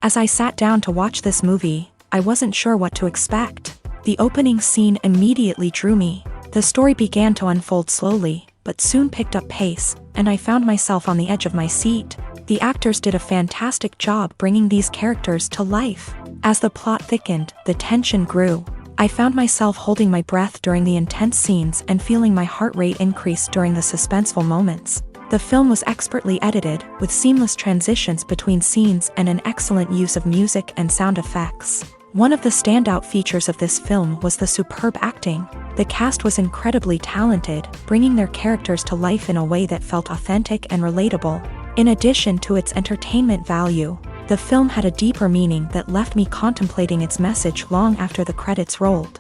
As I sat down to watch this movie, I wasn't sure what to expect. The opening scene immediately drew me. The story began to unfold slowly, but soon picked up pace, and I found myself on the edge of my seat. The actors did a fantastic job bringing these characters to life. As the plot thickened, the tension grew. I found myself holding my breath during the intense scenes and feeling my heart rate increase during the suspenseful moments. The film was expertly edited, with seamless transitions between scenes and an excellent use of music and sound effects. One of the standout features of this film was the superb acting. The cast was incredibly talented, bringing their characters to life in a way that felt authentic and relatable. In addition to its entertainment value, the film had a deeper meaning that left me contemplating its message long after the credits rolled.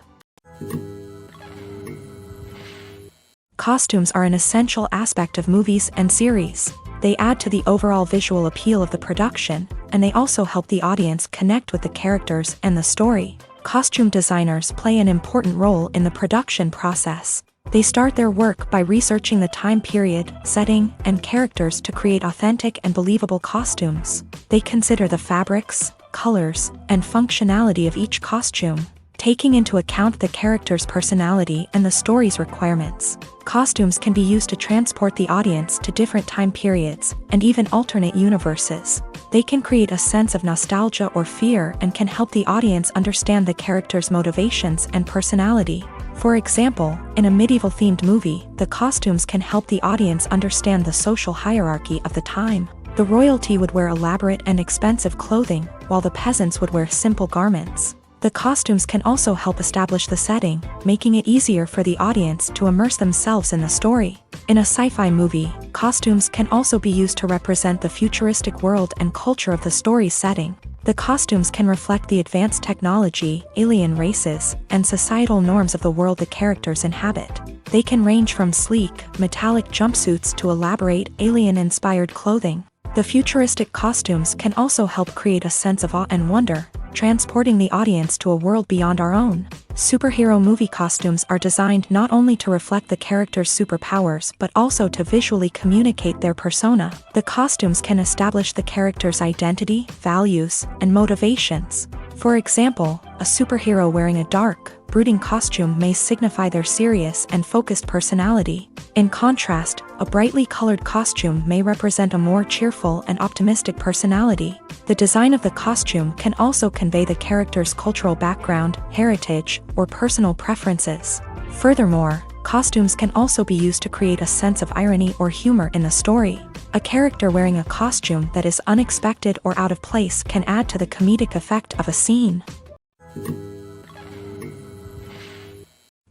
Costumes are an essential aspect of movies and series. They add to the overall visual appeal of the production, and they also help the audience connect with the characters and the story. Costume designers play an important role in the production process. They start their work by researching the time period, setting, and characters to create authentic and believable costumes. They consider the fabrics, colors, and functionality of each costume, taking into account the character's personality and the story's requirements. Costumes can be used to transport the audience to different time periods and even alternate universes. They can create a sense of nostalgia or fear and can help the audience understand the character's motivations and personality. For example, in a medieval-themed movie, the costumes can help the audience understand the social hierarchy of the time. The royalty would wear elaborate and expensive clothing, while the peasants would wear simple garments. The costumes can also help establish the setting, making it easier for the audience to immerse themselves in the story. In a sci-fi movie, costumes can also be used to represent the futuristic world and culture of the story's setting. The costumes can reflect the advanced technology, alien races, and societal norms of the world the characters inhabit. They can range from sleek, metallic jumpsuits to elaborate, alien-inspired clothing. The futuristic costumes can also help create a sense of awe and wonder, transporting the audience to a world beyond our own. Superhero movie costumes are designed not only to reflect the character's superpowers but also to visually communicate their persona. The costumes can establish the character's identity, values, and motivations. For example, a superhero wearing a dark, brooding costume may signify their serious and focused personality. In contrast, a brightly colored costume may represent a more cheerful and optimistic personality. The design of the costume can also convey the character's cultural background, heritage, or personal preferences. Furthermore, costumes can also be used to create a sense of irony or humor in the story. A character wearing a costume that is unexpected or out of place can add to the comedic effect of a scene.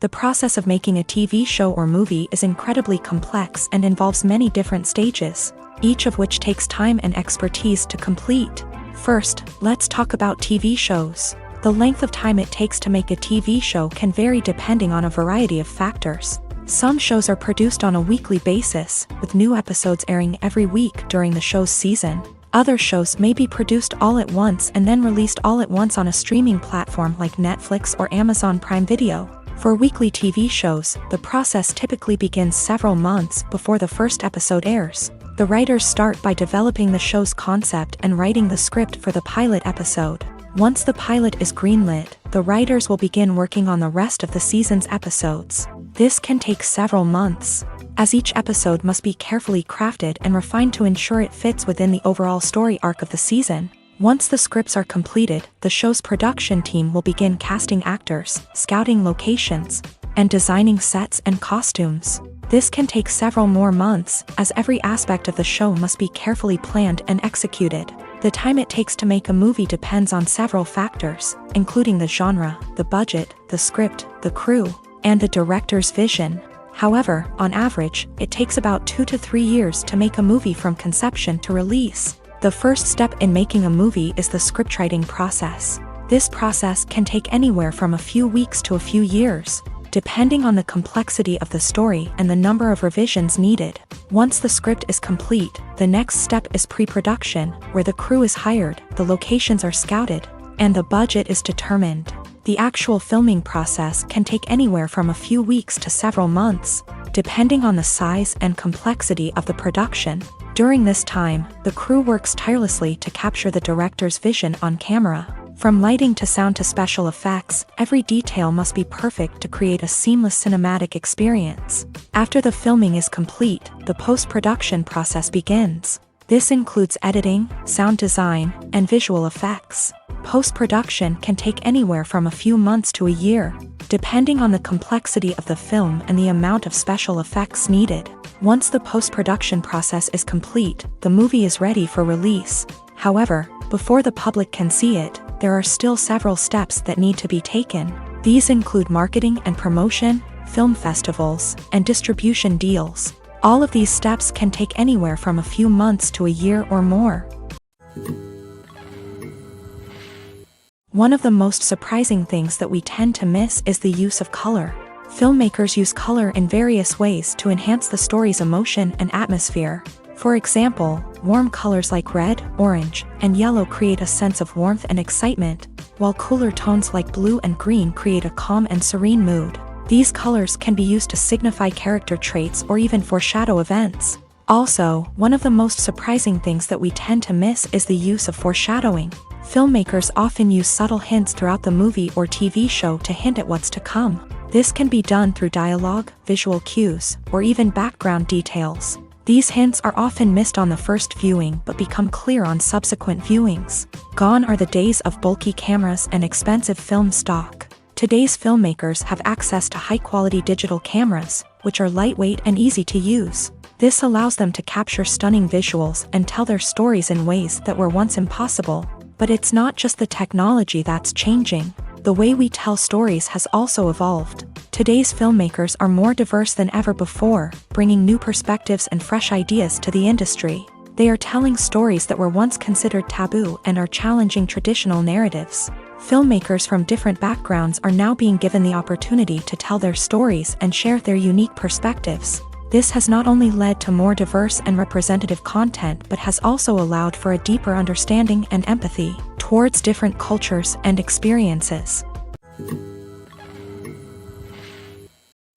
The process of making a TV show or movie is incredibly complex and involves many different stages, each of which takes time and expertise to complete. First, let's talk about TV shows. The length of time it takes to make a TV show can vary depending on a variety of factors. Some shows are produced on a weekly basis, with new episodes airing every week during the show's season. Other shows may be produced all at once and then released all at once on a streaming platform like Netflix or Amazon Prime Video. For weekly TV shows, the process typically begins several months before the first episode airs. The writers start by developing the show's concept and writing the script for the pilot episode. Once the pilot is greenlit, the writers will begin working on the rest of the season's episodes. This can take several months, as each episode must be carefully crafted and refined to ensure it fits within the overall story arc of the season. Once the scripts are completed, the show's production team will begin casting actors, scouting locations, and designing sets and costumes. This can take several more months, as every aspect of the show must be carefully planned and executed. The time it takes to make a movie depends on several factors, including the genre, the budget, the script, the crew, and the director's vision. However, on average, it takes about 2 to 3 years to make a movie from conception to release. The first step in making a movie is the scriptwriting process. This process can take anywhere from a few weeks to a few years, depending on the complexity of the story and the number of revisions needed. Once the script is complete, the next step is pre-production, where the crew is hired, the locations are scouted, and the budget is determined. The actual filming process can take anywhere from a few weeks to several months, depending on the size and complexity of the production. During this time, the crew works tirelessly to capture the director's vision on camera. From lighting to sound to special effects, every detail must be perfect to create a seamless cinematic experience. After the filming is complete, the post-production process begins. This includes editing, sound design, and visual effects. Post-production can take anywhere from a few months to a year, depending on the complexity of the film and the amount of special effects needed. Once the post-production process is complete, the movie is ready for release. However, before the public can see it, there are still several steps that need to be taken. These include marketing and promotion, film festivals, and distribution deals. All of these steps can take anywhere from a few months to a year or more. One of the most surprising things that we tend to miss is the use of color. Filmmakers use color in various ways to enhance the story's emotion and atmosphere. For example, warm colors like red, orange, and yellow create a sense of warmth and excitement, while cooler tones like blue and green create a calm and serene mood. These colors can be used to signify character traits or even foreshadow events. Also, one of the most surprising things that we tend to miss is the use of foreshadowing. Filmmakers often use subtle hints throughout the movie or TV show to hint at what's to come. This can be done through dialogue, visual cues, or even background details. These hints are often missed on the first viewing but become clear on subsequent viewings. Gone are the days of bulky cameras and expensive film stock. Today's filmmakers have access to high-quality digital cameras, which are lightweight and easy to use. This allows them to capture stunning visuals and tell their stories in ways that were once impossible. But it's not just the technology that's changing. The way we tell stories has also evolved. Today's filmmakers are more diverse than ever before, bringing new perspectives and fresh ideas to the industry. They are telling stories that were once considered taboo and are challenging traditional narratives. Filmmakers from different backgrounds are now being given the opportunity to tell their stories and share their unique perspectives. This has not only led to more diverse and representative content but has also allowed for a deeper understanding and empathy towards different cultures and experiences.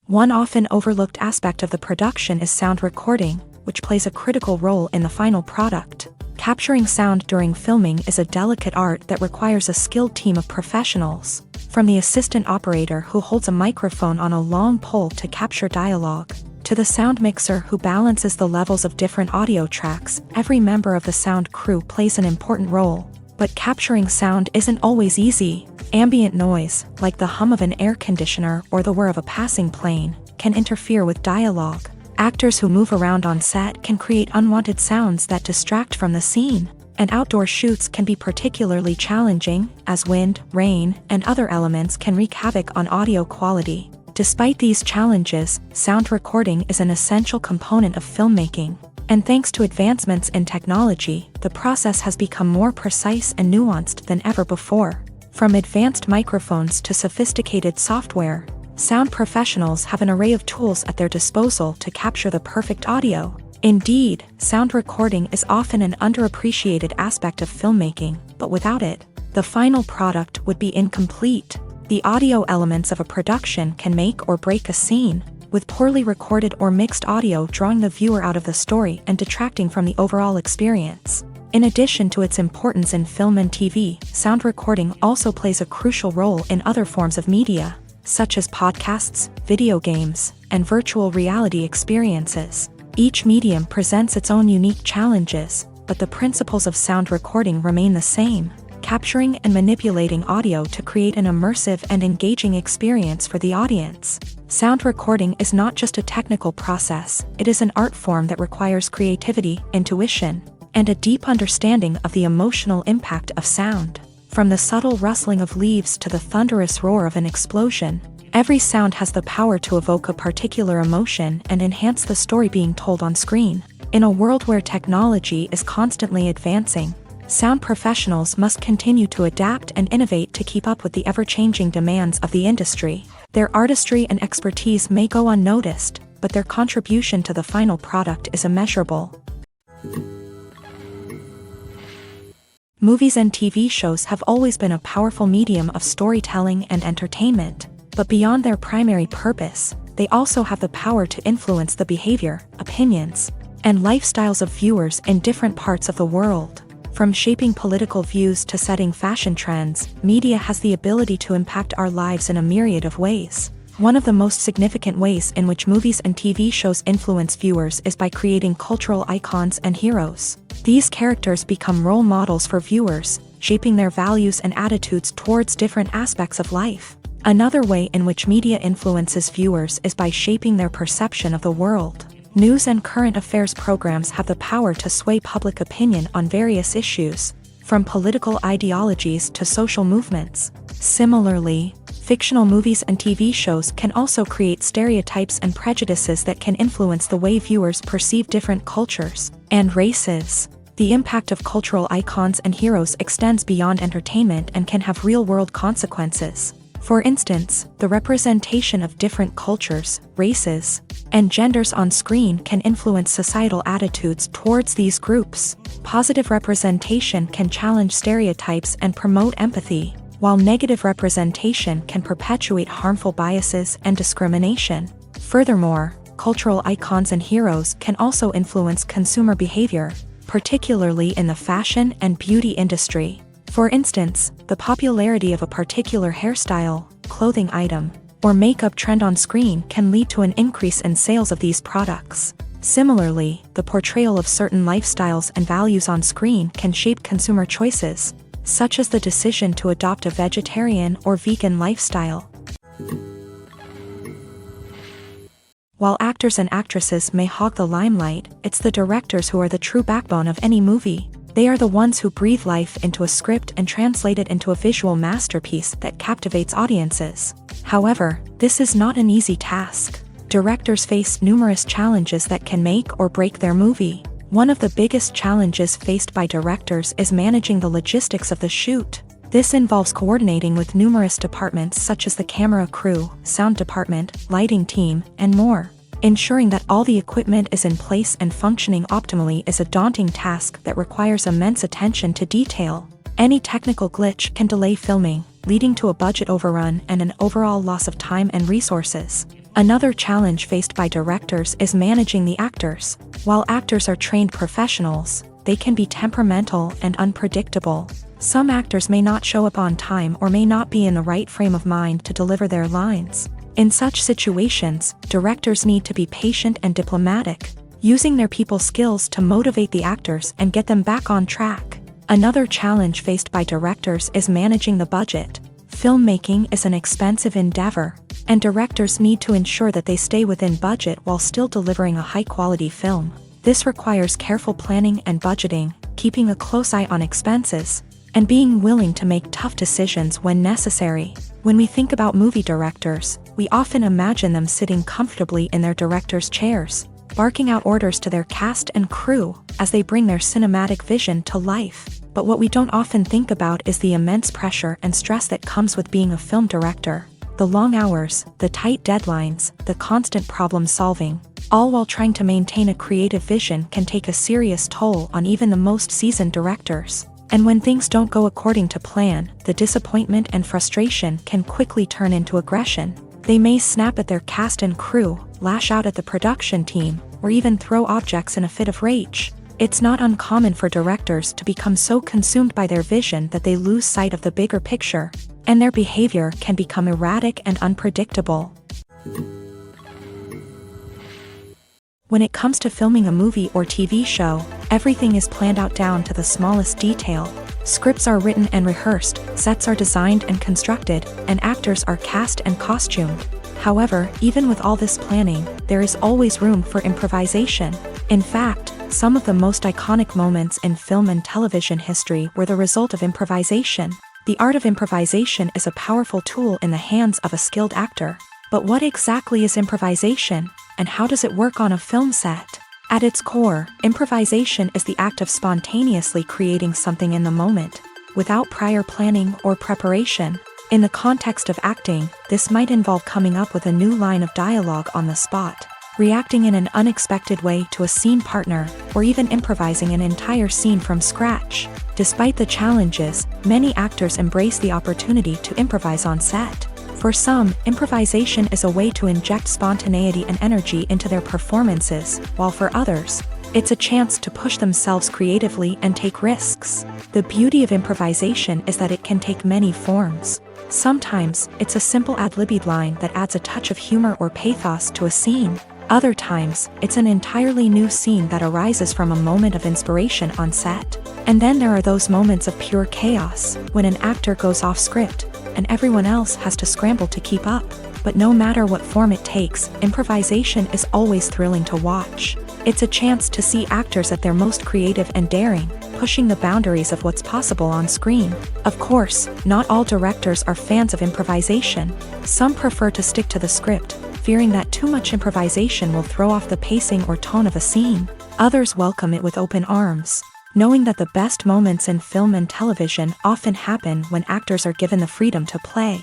One often overlooked aspect of the production is sound recording, which plays a critical role in the final product. Capturing sound during filming is a delicate art that requires a skilled team of professionals. From the assistant operator who holds a microphone on a long pole to capture dialogue, to the sound mixer who balances the levels of different audio tracks, every member of the sound crew plays an important role. But capturing sound isn't always easy. Ambient noise, like the hum of an air conditioner or the whir of a passing plane, can interfere with dialogue. Actors who move around on set can create unwanted sounds that distract from the scene. And outdoor shoots can be particularly challenging, as wind, rain, and other elements can wreak havoc on audio quality. Despite these challenges, sound recording is an essential component of filmmaking. And thanks to advancements in technology, the process has become more precise and nuanced than ever before. From advanced microphones to sophisticated software, sound professionals have an array of tools at their disposal to capture the perfect audio. Indeed, sound recording is often an underappreciated aspect of filmmaking, but without it, the final product would be incomplete. The audio elements of a production can make or break a scene, with poorly recorded or mixed audio drawing the viewer out of the story and detracting from the overall experience. In addition to its importance in film and TV, sound recording also plays a crucial role in other forms of media, such as podcasts, video games, and virtual reality experiences. Each medium presents its own unique challenges, but the principles of sound recording remain the same: capturing and manipulating audio to create an immersive and engaging experience for the audience. Sound recording is not just a technical process, it is an art form that requires creativity, intuition, and a deep understanding of the emotional impact of sound. From the subtle rustling of leaves to the thunderous roar of an explosion, every sound has the power to evoke a particular emotion and enhance the story being told on screen. In a world where technology is constantly advancing, sound professionals must continue to adapt and innovate to keep up with the ever-changing demands of the industry. Their artistry and expertise may go unnoticed, but their contribution to the final product is immeasurable. Movies and TV shows have always been a powerful medium of storytelling and entertainment, but beyond their primary purpose, they also have the power to influence the behavior, opinions, and lifestyles of viewers in different parts of the world. From shaping political views to setting fashion trends, media has the ability to impact our lives in a myriad of ways. One of the most significant ways in which movies and TV shows influence viewers is by creating cultural icons and heroes. These characters become role models for viewers, shaping their values and attitudes towards different aspects of life. Another way in which media influences viewers is by shaping their perception of the world. News and current affairs programs have the power to sway public opinion on various issues, from political ideologies to social movements. Similarly, fictional movies and TV shows can also create stereotypes and prejudices that can influence the way viewers perceive different cultures and races. The impact of cultural icons and heroes extends beyond entertainment and can have real-world consequences. For instance, the representation of different cultures, races, and genders on screen can influence societal attitudes towards these groups. Positive representation can challenge stereotypes and promote empathy, while negative representation can perpetuate harmful biases and discrimination. Furthermore, cultural icons and heroes can also influence consumer behavior, particularly in the fashion and beauty industry. For instance, the popularity of a particular hairstyle, clothing item, or makeup trend on screen can lead to an increase in sales of these products. Similarly, the portrayal of certain lifestyles and values on screen can shape consumer choices, such as the decision to adopt a vegetarian or vegan lifestyle. While actors and actresses may hog the limelight, it's the directors who are the true backbone of any movie. They are the ones who breathe life into a script and translate it into a visual masterpiece that captivates audiences. However, this is not an easy task. Directors face numerous challenges that can make or break their movie. One of the biggest challenges faced by directors is managing the logistics of the shoot. This involves coordinating with numerous departments such as the camera crew, sound department, lighting team, and more. Ensuring that all the equipment is in place and functioning optimally is a daunting task that requires immense attention to detail. Any technical glitch can delay filming, leading to a budget overrun and an overall loss of time and resources. Another challenge faced by directors is managing the actors. While actors are trained professionals, they can be temperamental and unpredictable. Some actors may not show up on time or may not be in the right frame of mind to deliver their lines. In such situations, directors need to be patient and diplomatic, using their people skills to motivate the actors and get them back on track. Another challenge faced by directors is managing the budget. Filmmaking is an expensive endeavor, and directors need to ensure that they stay within budget while still delivering a high-quality film. This requires careful planning and budgeting, keeping a close eye on expenses, and being willing to make tough decisions when necessary. When we think about movie directors, we often imagine them sitting comfortably in their director's chairs, barking out orders to their cast and crew as they bring their cinematic vision to life. But what we don't often think about is the immense pressure and stress that comes with being a film director. The long hours, the tight deadlines, the constant problem solving, all while trying to maintain a creative vision can take a serious toll on even the most seasoned directors. And when things don't go according to plan, the disappointment and frustration can quickly turn into aggression. They may snap at their cast and crew, lash out at the production team, or even throw objects in a fit of rage. It's not uncommon for directors to become so consumed by their vision that they lose sight of the bigger picture, and their behavior can become erratic and unpredictable. When it comes to filming a movie or TV show, everything is planned out down to the smallest detail. Scripts are written and rehearsed, sets are designed and constructed, and actors are cast and costumed. However, even with all this planning, there is always room for improvisation. In fact, some of the most iconic moments in film and television history were the result of improvisation. The art of improvisation is a powerful tool in the hands of a skilled actor. But what exactly is improvisation, and how does it work on a film set? At its core, improvisation is the act of spontaneously creating something in the moment, without prior planning or preparation. In the context of acting, this might involve coming up with a new line of dialogue on the spot, reacting in an unexpected way to a scene partner, or even improvising an entire scene from scratch. Despite the challenges, many actors embrace the opportunity to improvise on set. For some, improvisation is a way to inject spontaneity and energy into their performances, while for others, It's a chance to push themselves creatively and take risks. The beauty of improvisation is that it can take many forms. Sometimes, it's a simple ad-libbed line that adds a touch of humor or pathos to a scene. Other times, it's an entirely new scene that arises from a moment of inspiration on set. And then there are those moments of pure chaos, when an actor goes off script, and everyone else has to scramble to keep up. But no matter what form it takes, improvisation is always thrilling to watch. It's a chance to see actors at their most creative and daring, pushing the boundaries of what's possible on screen. Of course, not all directors are fans of improvisation. Some prefer to stick to the script, fearing that too much improvisation will throw off the pacing or tone of a scene. Others welcome it with open arms, knowing that the best moments in film and television often happen when actors are given the freedom to play.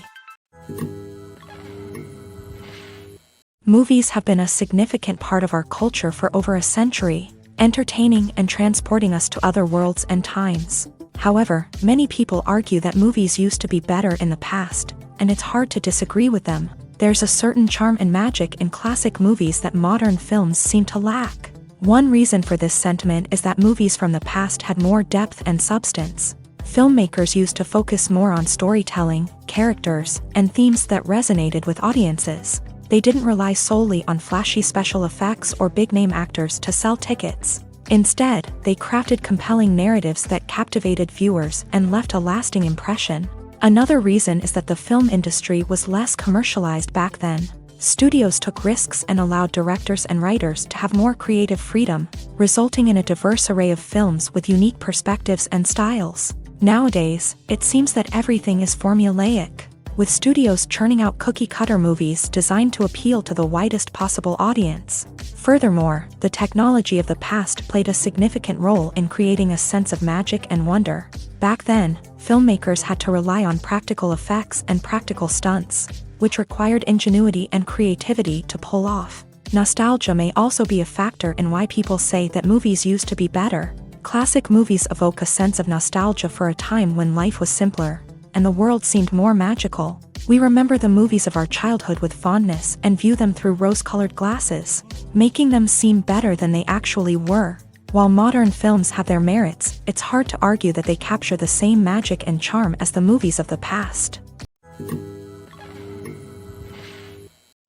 Movies have been a significant part of our culture for over a century, entertaining and transporting us to other worlds and times. However, many people argue that movies used to be better in the past, and it's hard to disagree with them. There's a certain charm and magic in classic movies that modern films seem to lack. One reason for this sentiment is that movies from the past had more depth and substance. Filmmakers used to focus more on storytelling, characters, and themes that resonated with audiences. They didn't rely solely on flashy special effects or big-name actors to sell tickets. Instead, they crafted compelling narratives that captivated viewers and left a lasting impression. Another reason is that the film industry was less commercialized back then. Studios took risks and allowed directors and writers to have more creative freedom, resulting in a diverse array of films with unique perspectives and styles. Nowadays, it seems that everything is formulaic, with studios churning out cookie-cutter movies designed to appeal to the widest possible audience. Furthermore, the technology of the past played a significant role in creating a sense of magic and wonder. Back then, filmmakers had to rely on practical effects and practical stunts, which required ingenuity and creativity to pull off. Nostalgia may also be a factor in why people say that movies used to be better. Classic movies evoke a sense of nostalgia for a time when life was simpler, and the world seemed more magical. We remember the movies of our childhood with fondness and view them through rose-colored glasses, making them seem better than they actually were. While modern films have their merits, it's hard to argue that they capture the same magic and charm as the movies of the past.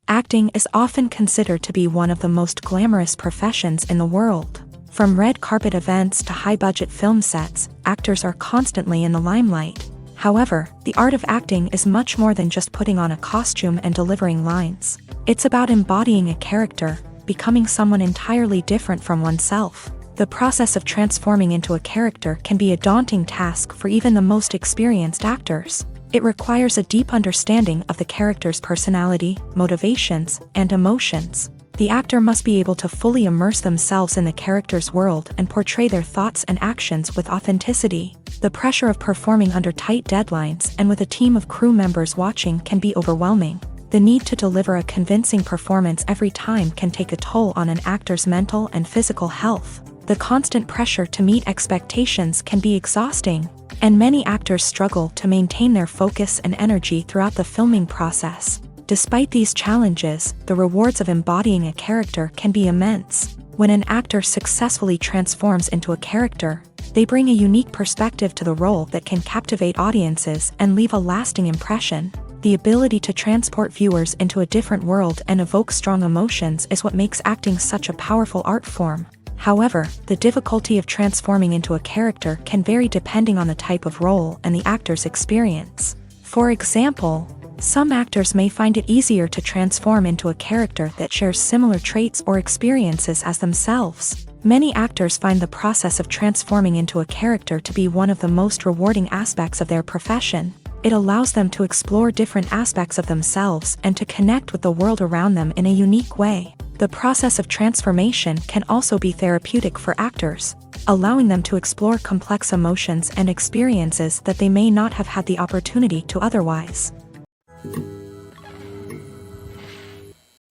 Acting is often considered to be one of the most glamorous professions in the world. From red carpet events to high-budget film sets, actors are constantly in the limelight. However, the art of acting is much more than just putting on a costume and delivering lines. It's about embodying a character, becoming someone entirely different from oneself. The process of transforming into a character can be a daunting task for even the most experienced actors. It requires a deep understanding of the character's personality, motivations, and emotions. The actor must be able to fully immerse themselves in the character's world and portray their thoughts and actions with authenticity. The pressure of performing under tight deadlines and with a team of crew members watching can be overwhelming. The need to deliver a convincing performance every time can take a toll on an actor's mental and physical health. The constant pressure to meet expectations can be exhausting, and many actors struggle to maintain their focus and energy throughout the filming process. Despite these challenges, the rewards of embodying a character can be immense. When an actor successfully transforms into a character, they bring a unique perspective to the role that can captivate audiences and leave a lasting impression. The ability to transport viewers into a different world and evoke strong emotions is what makes acting such a powerful art form. However, the difficulty of transforming into a character can vary depending on the type of role and the actor's experience. For example, some actors may find it easier to transform into a character that shares similar traits or experiences as themselves. Many actors find the process of transforming into a character to be one of the most rewarding aspects of their profession. It allows them to explore different aspects of themselves and to connect with the world around them in a unique way. The process of transformation can also be therapeutic for actors, allowing them to explore complex emotions and experiences that they may not have had the opportunity to otherwise.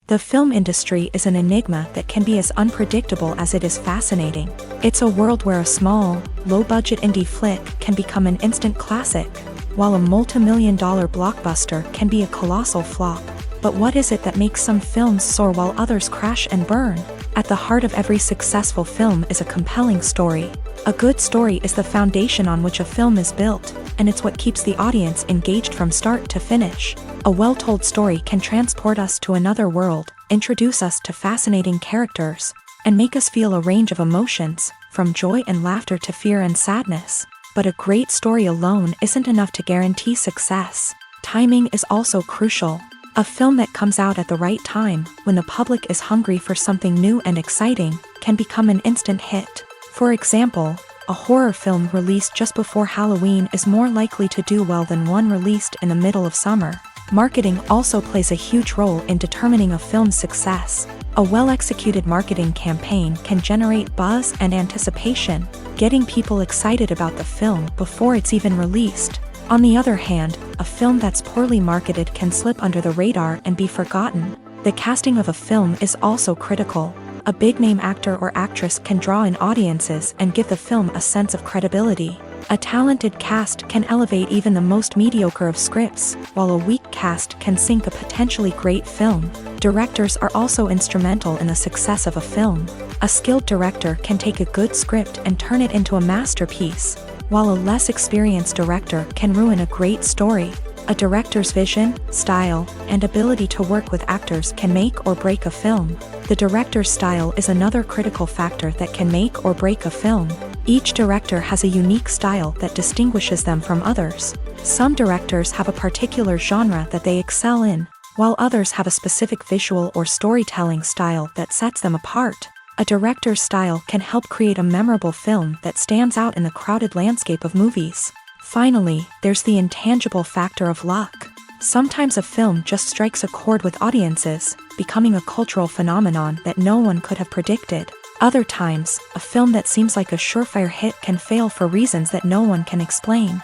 The film industry is an enigma that can be as unpredictable as it is fascinating. It's a world where a small, low-budget indie flick can become an instant classic, while a multi-million-dollar blockbuster can be a colossal flop. But what is it that makes some films soar while others crash and burn? At the heart of every successful film is a compelling story. A good story is the foundation on which a film is built, and it's what keeps the audience engaged from start to finish. A well-told story can transport us to another world, introduce us to fascinating characters, and make us feel a range of emotions, from joy and laughter to fear and sadness. But a great story alone isn't enough to guarantee success. Timing is also crucial. A film that comes out at the right time, when the public is hungry for something new and exciting, can become an instant hit. For example, a horror film released just before Halloween is more likely to do well than one released in the middle of summer. Marketing also plays a huge role in determining a film's success. A well-executed marketing campaign can generate buzz and anticipation, getting people excited about the film before it's even released. On the other hand, a film that's poorly marketed can slip under the radar and be forgotten. The casting of a film is also critical. A big-name actor or actress can draw in audiences and give the film a sense of credibility. A talented cast can elevate even the most mediocre of scripts, while a weak cast can sink a potentially great film. Directors are also instrumental in the success of a film. A skilled director can take a good script and turn it into a masterpiece, while a less experienced director can ruin a great story. A director's vision, style, and ability to work with actors can make or break a film. The director's style is another critical factor that can make or break a film. Each director has a unique style that distinguishes them from others. Some directors have a particular genre that they excel in, while others have a specific visual or storytelling style that sets them apart. A director's style can help create a memorable film that stands out in the crowded landscape of movies. Finally, there's the intangible factor of luck. Sometimes a film just strikes a chord with audiences, becoming a cultural phenomenon that no one could have predicted. Other times, a film that seems like a surefire hit can fail for reasons that no one can explain.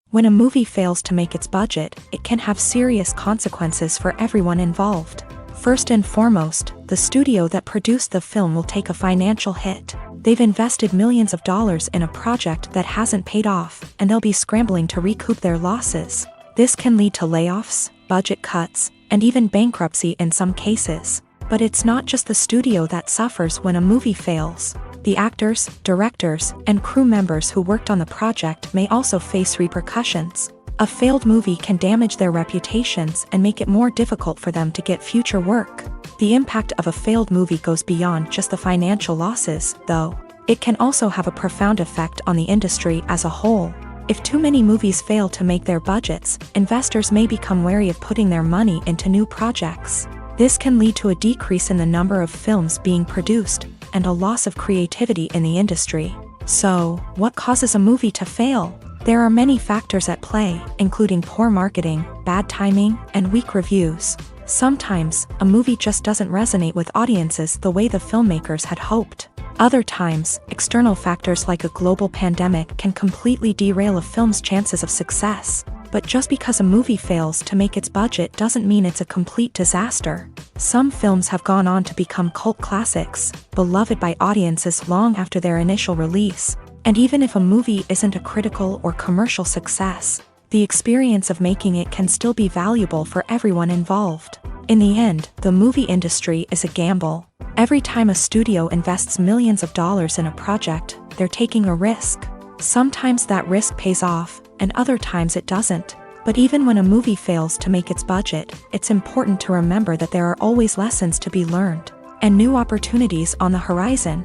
When a movie fails to make its budget, it can have serious consequences for everyone involved. First and foremost, the studio that produced the film will take a financial hit. They've invested millions of dollars in a project that hasn't paid off, and they'll be scrambling to recoup their losses. This can lead to layoffs, budget cuts, and even bankruptcy in some cases. But it's not just the studio that suffers when a movie fails. The actors, directors, and crew members who worked on the project may also face repercussions. A failed movie can damage their reputations and make it more difficult for them to get future work. The impact of a failed movie goes beyond just the financial losses, though. It can also have a profound effect on the industry as a whole. If too many movies fail to make their budgets, investors may become wary of putting their money into new projects. This can lead to a decrease in the number of films being produced, and a loss of creativity in the industry. So, what causes a movie to fail? There are many factors at play, including poor marketing, bad timing, and weak reviews. Sometimes, a movie just doesn't resonate with audiences the way the filmmakers had hoped. Other times, external factors like a global pandemic can completely derail a film's chances of success. But just because a movie fails to make its budget doesn't mean it's a complete disaster. Some films have gone on to become cult classics, beloved by audiences long after their initial release. And even if a movie isn't a critical or commercial success, the experience of making it can still be valuable for everyone involved. In the end, the movie industry is a gamble. Every time a studio invests millions of dollars in a project, they're taking a risk. Sometimes that risk pays off, and other times it doesn't. But even when a movie fails to make its budget, it's important to remember that there are always lessons to be learned, and new opportunities on the horizon.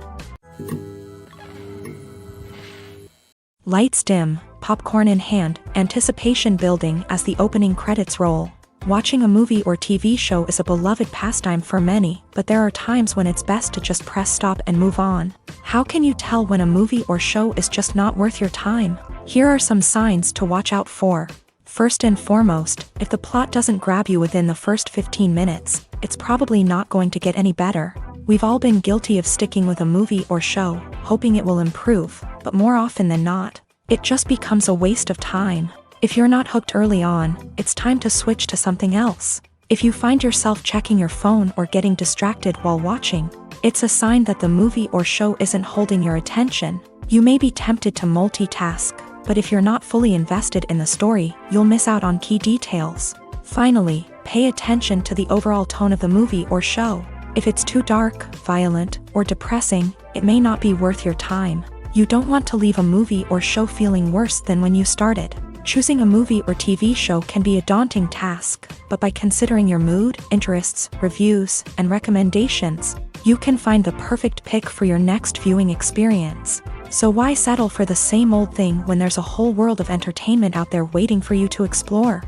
Lights dim, popcorn in hand, anticipation building as the opening credits roll. Watching a movie or TV show is a beloved pastime for many, but there are times when it's best to just press stop and move on. How can you tell when a movie or show is just not worth your time? Here are some signs to watch out for. First and foremost, if the plot doesn't grab you within the first 15 minutes, it's probably not going to get any better. We've all been guilty of sticking with a movie or show, hoping it will improve, but more often than not, it just becomes a waste of time. If you're not hooked early on, it's time to switch to something else. If you find yourself checking your phone or getting distracted while watching, it's a sign that the movie or show isn't holding your attention. You may be tempted to multitask, but if you're not fully invested in the story, you'll miss out on key details. Finally, pay attention to the overall tone of the movie or show. If it's too dark, violent, or depressing, it may not be worth your time. You don't want to leave a movie or show feeling worse than when you started. Choosing a movie or TV show can be a daunting task, but by considering your mood, interests, reviews, and recommendations, you can find the perfect pick for your next viewing experience. So why settle for the same old thing when there's a whole world of entertainment out there waiting for you to explore?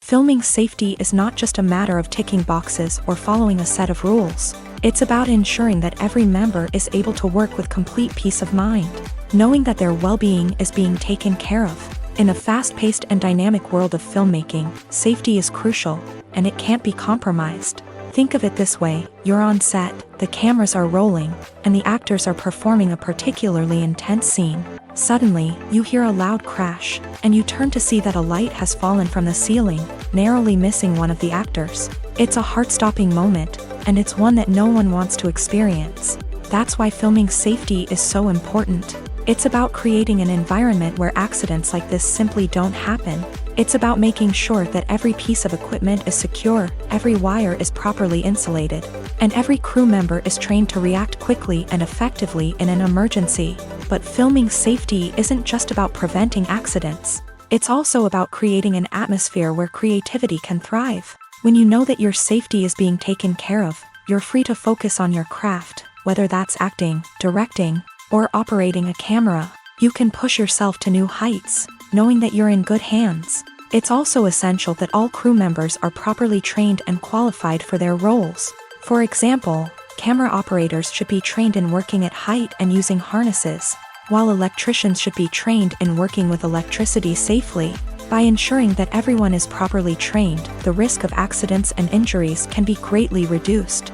Filming safety is not just a matter of ticking boxes or following a set of rules. It's about ensuring that every member is able to work with complete peace of mind, knowing that their well-being is being taken care of. In a fast-paced and dynamic world of filmmaking, safety is crucial, and it can't be compromised. Think of it this way: you're on set, the cameras are rolling, and the actors are performing a particularly intense scene. Suddenly, you hear a loud crash, and you turn to see that a light has fallen from the ceiling, narrowly missing one of the actors. It's a heart-stopping moment, and it's one that no one wants to experience. That's why filming safety is so important. It's about creating an environment where accidents like this simply don't happen. It's about making sure that every piece of equipment is secure, every wire is properly insulated, and every crew member is trained to react quickly and effectively in an emergency. But filming safety isn't just about preventing accidents. It's also about creating an atmosphere where creativity can thrive. When you know that your safety is being taken care of, you're free to focus on your craft, whether that's acting, directing, or operating a camera. You can push yourself to new heights, knowing that you're in good hands. It's also essential that all crew members are properly trained and qualified for their roles. For example, camera operators should be trained in working at height and using harnesses, while electricians should be trained in working with electricity safely. By ensuring that everyone is properly trained, the risk of accidents and injuries can be greatly reduced.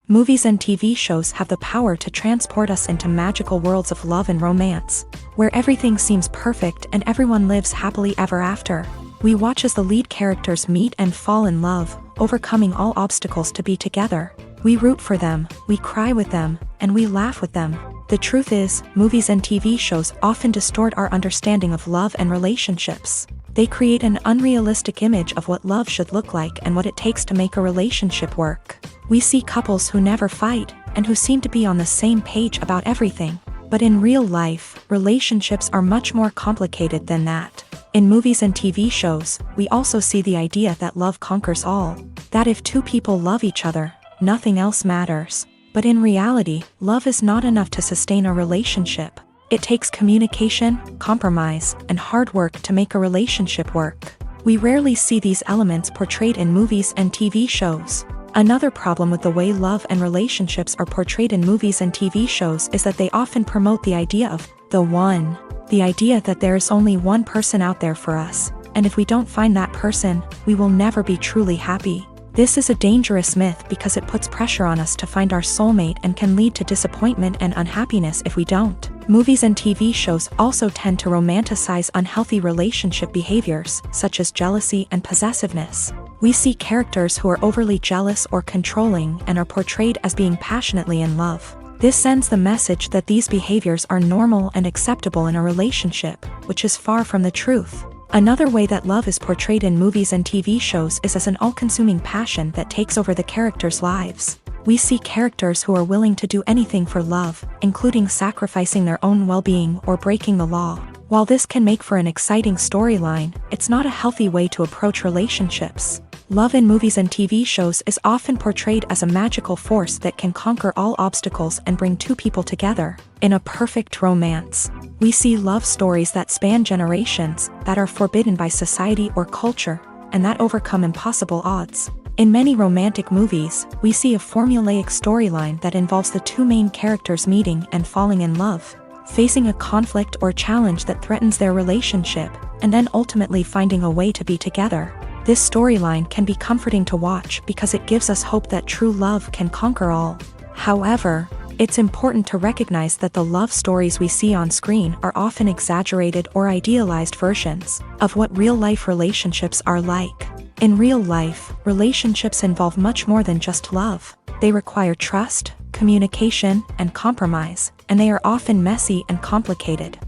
Movies and TV shows have the power to transport us into magical worlds of love and romance, where everything seems perfect and everyone lives happily ever after. We watch as the lead characters meet and fall in love, overcoming all obstacles to be together. We root for them, we cry with them, and we laugh with them. The truth is, movies and TV shows often distort our understanding of love and relationships. They create an unrealistic image of what love should look like and what it takes to make a relationship work. We see couples who never fight, and who seem to be on the same page about everything. But in real life, relationships are much more complicated than that. In movies and TV shows, we also see the idea that love conquers all. That if two people love each other, nothing else matters. But in reality, love is not enough to sustain a relationship. It takes communication, compromise, and hard work to make a relationship work. We rarely see these elements portrayed in movies and TV shows. Another problem with the way love and relationships are portrayed in movies and TV shows is that they often promote the idea of the one. The idea that there is only one person out there for us, and if we don't find that person, we will never be truly happy. This is a dangerous myth because it puts pressure on us to find our soulmate and can lead to disappointment and unhappiness if we don't. Movies and TV shows also tend to romanticize unhealthy relationship behaviors, such as jealousy and possessiveness. We see characters who are overly jealous or controlling and are portrayed as being passionately in love. This sends the message that these behaviors are normal and acceptable in a relationship, which is far from the truth. Another way that love is portrayed in movies and TV shows is as an all-consuming passion that takes over the characters' lives. We see characters who are willing to do anything for love, including sacrificing their own well-being or breaking the law. While this can make for an exciting storyline, it's not a healthy way to approach relationships. Love in movies and TV shows is often portrayed as a magical force that can conquer all obstacles and bring two people together in a perfect romance. We see love stories that span generations, that are forbidden by society or culture, and that overcome impossible odds. In many romantic movies, we see a formulaic storyline that involves the two main characters meeting and falling in love, facing a conflict or challenge that threatens their relationship, and then ultimately finding a way to be together. This storyline can be comforting to watch because it gives us hope that true love can conquer all. However, it's important to recognize that the love stories we see on screen are often exaggerated or idealized versions of what real-life relationships are like. In real life, relationships involve much more than just love. They require trust, communication, and compromise, and they are often messy and complicated.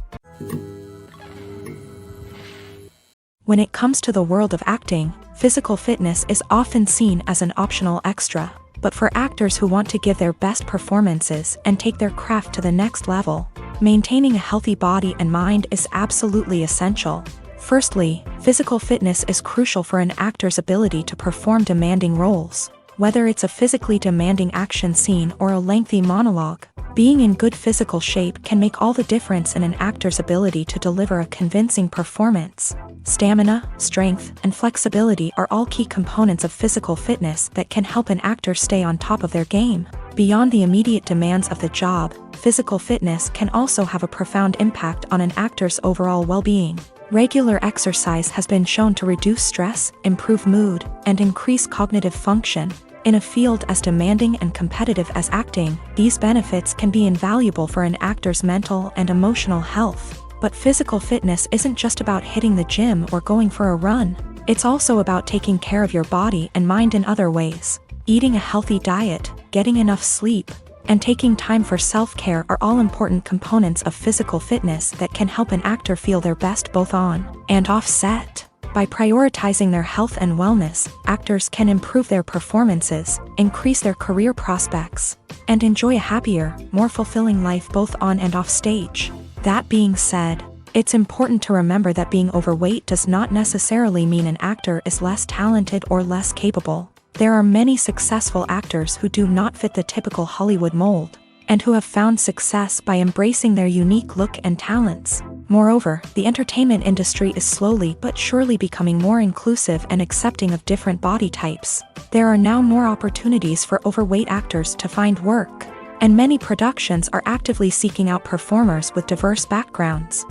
When it comes to the world of acting, physical fitness is often seen as an optional extra. But for actors who want to give their best performances and take their craft to the next level, maintaining a healthy body and mind is absolutely essential. Firstly, physical fitness is crucial for an actor's ability to perform demanding roles. Whether it's a physically demanding action scene or a lengthy monologue, being in good physical shape can make all the difference in an actor's ability to deliver a convincing performance. Stamina, strength, and flexibility are all key components of physical fitness that can help an actor stay on top of their game. Beyond the immediate demands of the job, physical fitness can also have a profound impact on an actor's overall well-being. Regular exercise has been shown to reduce stress, improve mood, and increase cognitive function. In a field as demanding and competitive as acting, these benefits can be invaluable for an actor's mental and emotional health. But physical fitness isn't just about hitting the gym or going for a run. It's also about taking care of your body and mind in other ways. Eating a healthy diet, getting enough sleep, and taking time for self-care are all important components of physical fitness that can help an actor feel their best both on and off set. By prioritizing their health and wellness, actors can improve their performances, increase their career prospects, and enjoy a happier, more fulfilling life both on and off stage. That being said, it's important to remember that being overweight does not necessarily mean an actor is less talented or less capable. There are many successful actors who do not fit the typical Hollywood mold, and who have found success by embracing their unique look and talents. Moreover, the entertainment industry is slowly but surely becoming more inclusive and accepting of different body types. There are now more opportunities for overweight actors to find work, and many productions are actively seeking out performers with diverse backgrounds.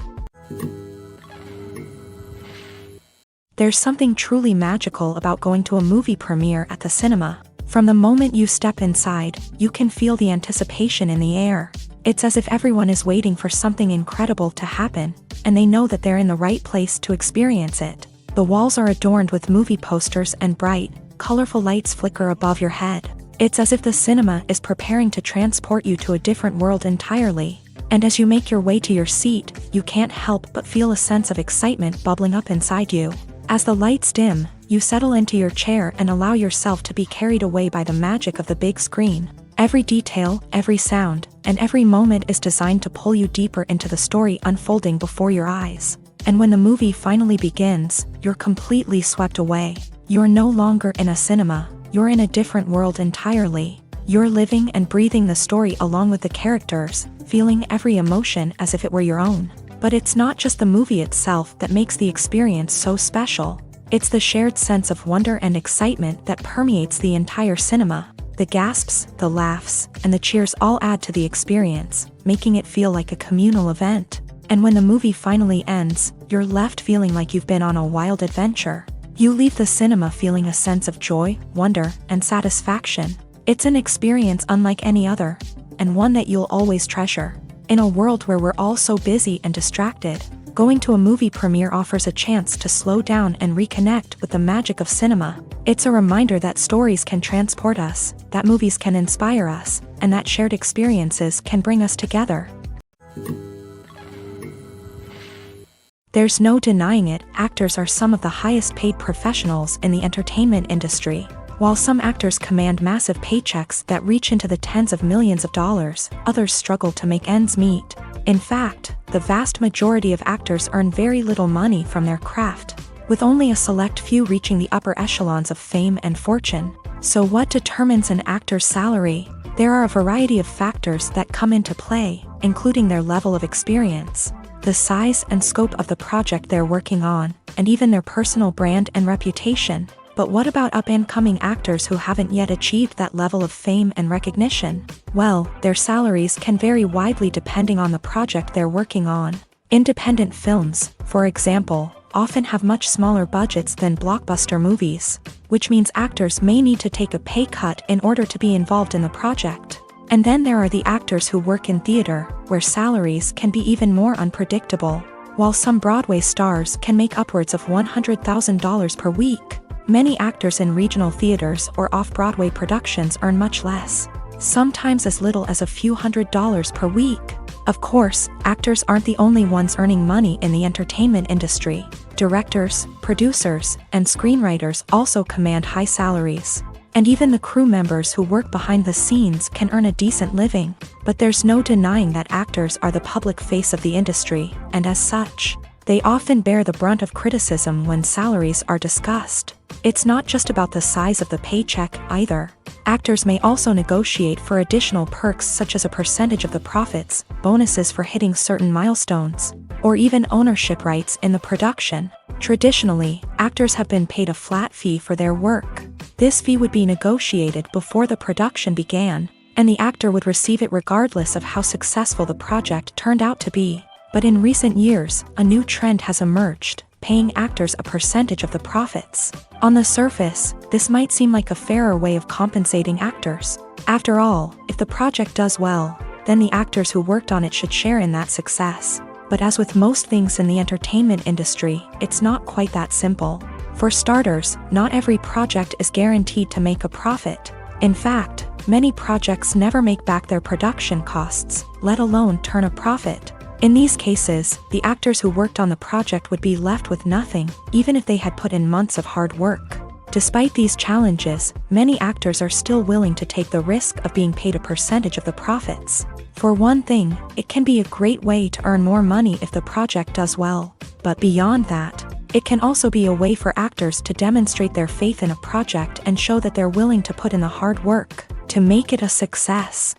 There's something truly magical about going to a movie premiere at the cinema. From the moment you step inside, you can feel the anticipation in the air. It's as if everyone is waiting for something incredible to happen, and they know that they're in the right place to experience it. The walls are adorned with movie posters and bright, colorful lights flicker above your head. It's as if the cinema is preparing to transport you to a different world entirely. And as you make your way to your seat, you can't help but feel a sense of excitement bubbling up inside you. As the lights dim, you settle into your chair and allow yourself to be carried away by the magic of the big screen. Every detail, every sound, and every moment is designed to pull you deeper into the story unfolding before your eyes. And when the movie finally begins, you're completely swept away. You're no longer in a cinema, you're in a different world entirely. You're living and breathing the story along with the characters, feeling every emotion as if it were your own. But it's not just the movie itself that makes the experience so special. It's the shared sense of wonder and excitement that permeates the entire cinema. The gasps, the laughs, and the cheers all add to the experience, making it feel like a communal event. And when the movie finally ends, you're left feeling like you've been on a wild adventure. You leave the cinema feeling a sense of joy, wonder, and satisfaction. It's an experience unlike any other, and one that you'll always treasure. In a world where we're all so busy and distracted, going to a movie premiere offers a chance to slow down and reconnect with the magic of cinema. It's a reminder that stories can transport us, that movies can inspire us, and that shared experiences can bring us together. There's no denying it, actors are some of the highest paid professionals in the entertainment industry. While some actors command massive paychecks that reach into the tens of millions of dollars, others struggle to make ends meet. In fact, the vast majority of actors earn very little money from their craft, with only a select few reaching the upper echelons of fame and fortune. So what determines an actor's salary? There are a variety of factors that come into play, including their level of experience, the size and scope of the project they're working on, and even their personal brand and reputation. But what about up-and-coming actors who haven't yet achieved that level of fame and recognition? Well, their salaries can vary widely depending on the project they're working on. Independent films, for example, often have much smaller budgets than blockbuster movies, which means actors may need to take a pay cut in order to be involved in the project. And then there are the actors who work in theater, where salaries can be even more unpredictable. While some Broadway stars can make upwards of $100,000 per week, many actors in regional theaters or off-Broadway productions earn much less, sometimes as little as a few $100s per week. Of course, actors aren't the only ones earning money in the entertainment industry. Directors, producers, and screenwriters also command high salaries. And even the crew members who work behind the scenes can earn a decent living. But there's no denying that actors are the public face of the industry, and as such, they often bear the brunt of criticism when salaries are discussed. It's not just about the size of the paycheck, either. Actors may also negotiate for additional perks such as a percentage of the profits, bonuses for hitting certain milestones, or even ownership rights in the production. Traditionally, actors have been paid a flat fee for their work. This fee would be negotiated before the production began, and the actor would receive it regardless of how successful the project turned out to be. But in recent years, a new trend has emerged, paying actors a percentage of the profits. On the surface, this might seem like a fairer way of compensating actors. After all, if the project does well, then the actors who worked on it should share in that success. But as with most things in the entertainment industry, it's not quite that simple. For starters, not every project is guaranteed to make a profit. In fact, many projects never make back their production costs, let alone turn a profit. In these cases, the actors who worked on the project would be left with nothing, even if they had put in months of hard work. Despite these challenges, many actors are still willing to take the risk of being paid a percentage of the profits. For one thing, it can be a great way to earn more money if the project does well. But beyond that, it can also be a way for actors to demonstrate their faith in a project and show that they're willing to put in the hard work to make it a success.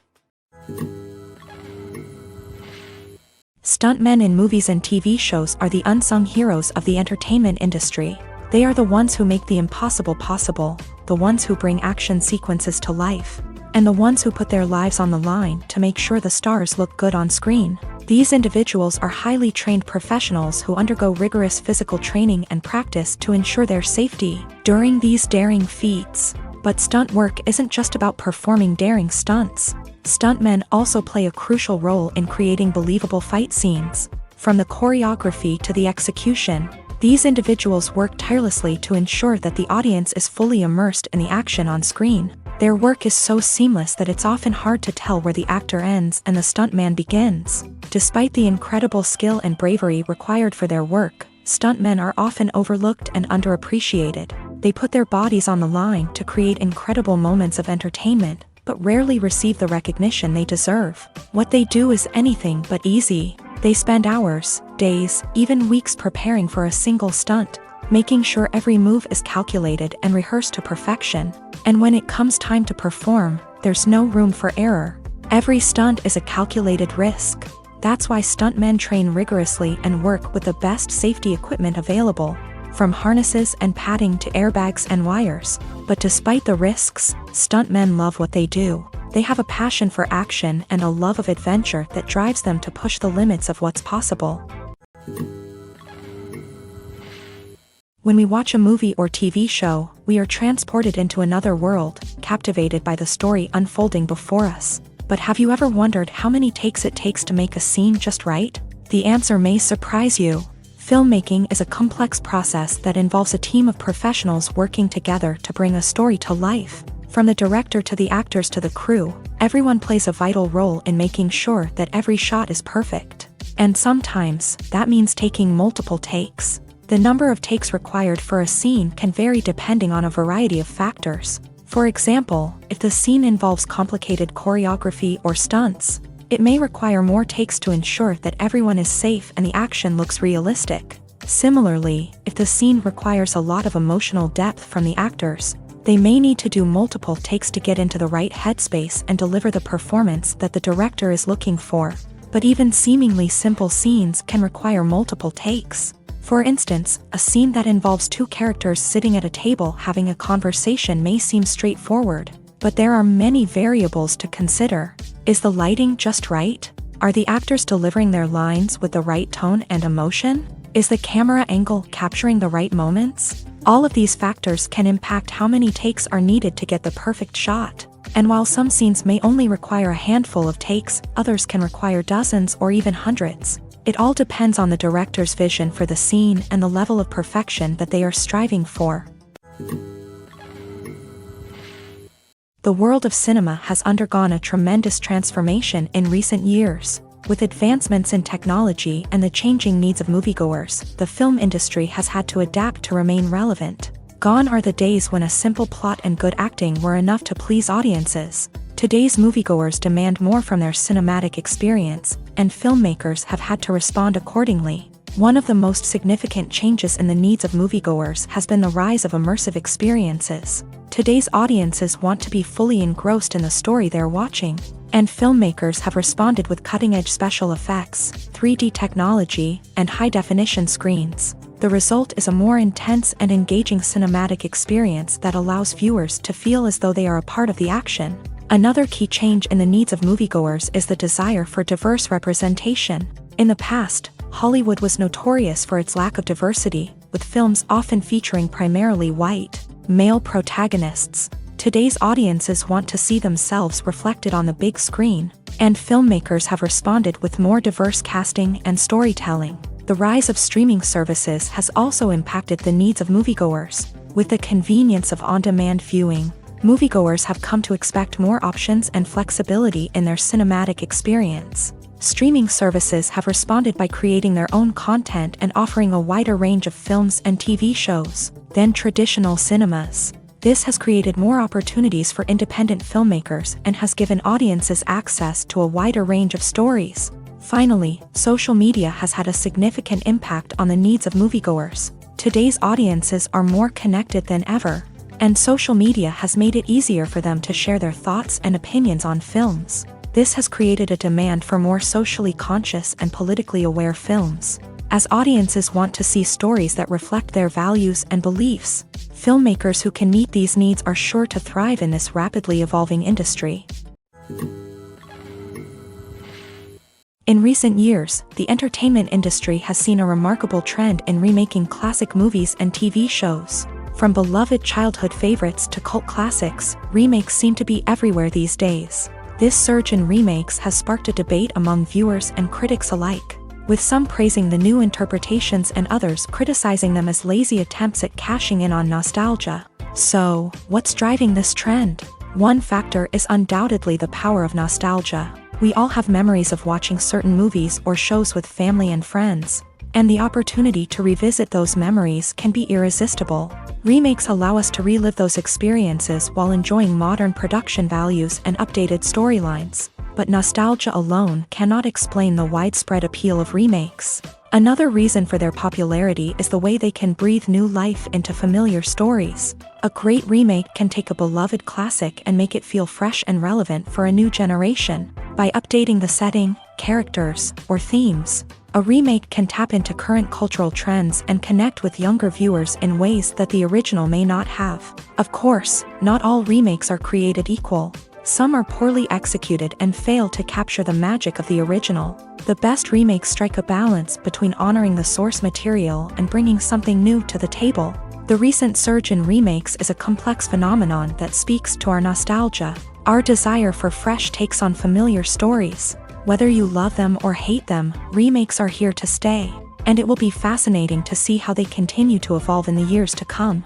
Stuntmen in movies and TV shows are the unsung heroes of the entertainment industry. They are the ones who make the impossible possible, the ones who bring action sequences to life, and the ones who put their lives on the line to make sure the stars look good on screen. These individuals are highly trained professionals who undergo rigorous physical training and practice to ensure their safety during these daring feats. But stunt work isn't just about performing daring stunts. Stuntmen also play a crucial role in creating believable fight scenes. From the choreography to the execution, these individuals work tirelessly to ensure that the audience is fully immersed in the action on screen. Their work is so seamless that it's often hard to tell where the actor ends and the stuntman begins. Despite the incredible skill and bravery required for their work, stuntmen are often overlooked and underappreciated. They put their bodies on the line to create incredible moments of entertainment, but rarely receive the recognition they deserve. What they do is anything but easy. They spend hours, days, even weeks preparing for a single stunt, making sure every move is calculated and rehearsed to perfection. And when it comes time to perform, there's no room for error. Every stunt is a calculated risk. That's why stuntmen train rigorously and work with the best safety equipment available, from harnesses and padding to airbags and wires. But despite the risks, stuntmen love what they do. They have a passion for action and a love of adventure that drives them to push the limits of what's possible. When we watch a movie or TV show, we are transported into another world, captivated by the story unfolding before us. But have you ever wondered how many takes it takes to make a scene just right? The answer may surprise you. Filmmaking is a complex process that involves a team of professionals working together to bring a story to life. From the director to the actors to the crew, everyone plays a vital role in making sure that every shot is perfect. And sometimes, that means taking multiple takes. The number of takes required for a scene can vary depending on a variety of factors. For example, if the scene involves complicated choreography or stunts, it may require more takes to ensure that everyone is safe and the action looks realistic. Similarly, if the scene requires a lot of emotional depth from the actors, they may need to do multiple takes to get into the right headspace and deliver the performance that the director is looking for. But even seemingly simple scenes can require multiple takes. For instance, a scene that involves two characters sitting at a table having a conversation may seem straightforward, but there are many variables to consider. Is the lighting just right? Are the actors delivering their lines with the right tone and emotion? Is the camera angle capturing the right moments? All of these factors can impact how many takes are needed to get the perfect shot. And while some scenes may only require a handful of takes, others can require dozens or even hundreds. It all depends on the director's vision for the scene and the level of perfection that they are striving for. The world of cinema has undergone a tremendous transformation in recent years. With advancements in technology and the changing needs of moviegoers, the film industry has had to adapt to remain relevant. Gone are the days when a simple plot and good acting were enough to please audiences. Today's moviegoers demand more from their cinematic experience, and filmmakers have had to respond accordingly. One of the most significant changes in the needs of moviegoers has been the rise of immersive experiences. Today's audiences want to be fully engrossed in the story they're watching, and filmmakers have responded with cutting-edge special effects, 3D technology, and high-definition screens. The result is a more intense and engaging cinematic experience that allows viewers to feel as though they are a part of the action. Another key change in the needs of moviegoers is the desire for diverse representation. In the past, Hollywood was notorious for its lack of diversity, with films often featuring primarily white, male protagonists. Today's audiences want to see themselves reflected on the big screen, and filmmakers have responded with more diverse casting and storytelling. The rise of streaming services has also impacted the needs of moviegoers. With the convenience of on-demand viewing, moviegoers have come to expect more options and flexibility in their cinematic experience. Streaming services have responded by creating their own content and offering a wider range of films and TV shows than traditional cinemas. This has created more opportunities for independent filmmakers and has given audiences access to a wider range of stories. Finally, social media has had a significant impact on the needs of moviegoers. Today's audiences are more connected than ever, and social media has made it easier for them to share their thoughts and opinions on films. This has created a demand for more socially conscious and politically aware films. As audiences want to see stories that reflect their values and beliefs, filmmakers who can meet these needs are sure to thrive in this rapidly evolving industry. In recent years, the entertainment industry has seen a remarkable trend in remaking classic movies and TV shows. From beloved childhood favorites to cult classics, remakes seem to be everywhere these days. This surge in remakes has sparked a debate among viewers and critics alike, with some praising the new interpretations and others criticizing them as lazy attempts at cashing in on nostalgia. So, what's driving this trend? One factor is undoubtedly the power of nostalgia. We all have memories of watching certain movies or shows with family and friends, and the opportunity to revisit those memories can be irresistible. Remakes allow us to relive those experiences while enjoying modern production values and updated storylines. But nostalgia alone cannot explain the widespread appeal of remakes. Another reason for their popularity is the way they can breathe new life into familiar stories. A great remake can take a beloved classic and make it feel fresh and relevant for a new generation. By updating the setting, characters, or themes, a remake can tap into current cultural trends and connect with younger viewers in ways that the original may not have. Of course, not all remakes are created equal. Some are poorly executed and fail to capture the magic of the original. The best remakes strike a balance between honoring the source material and bringing something new to the table. The recent surge in remakes is a complex phenomenon that speaks to our nostalgia, our desire for fresh takes on familiar stories. Whether you love them or hate them, remakes are here to stay, and it will be fascinating to see how they continue to evolve in the years to come.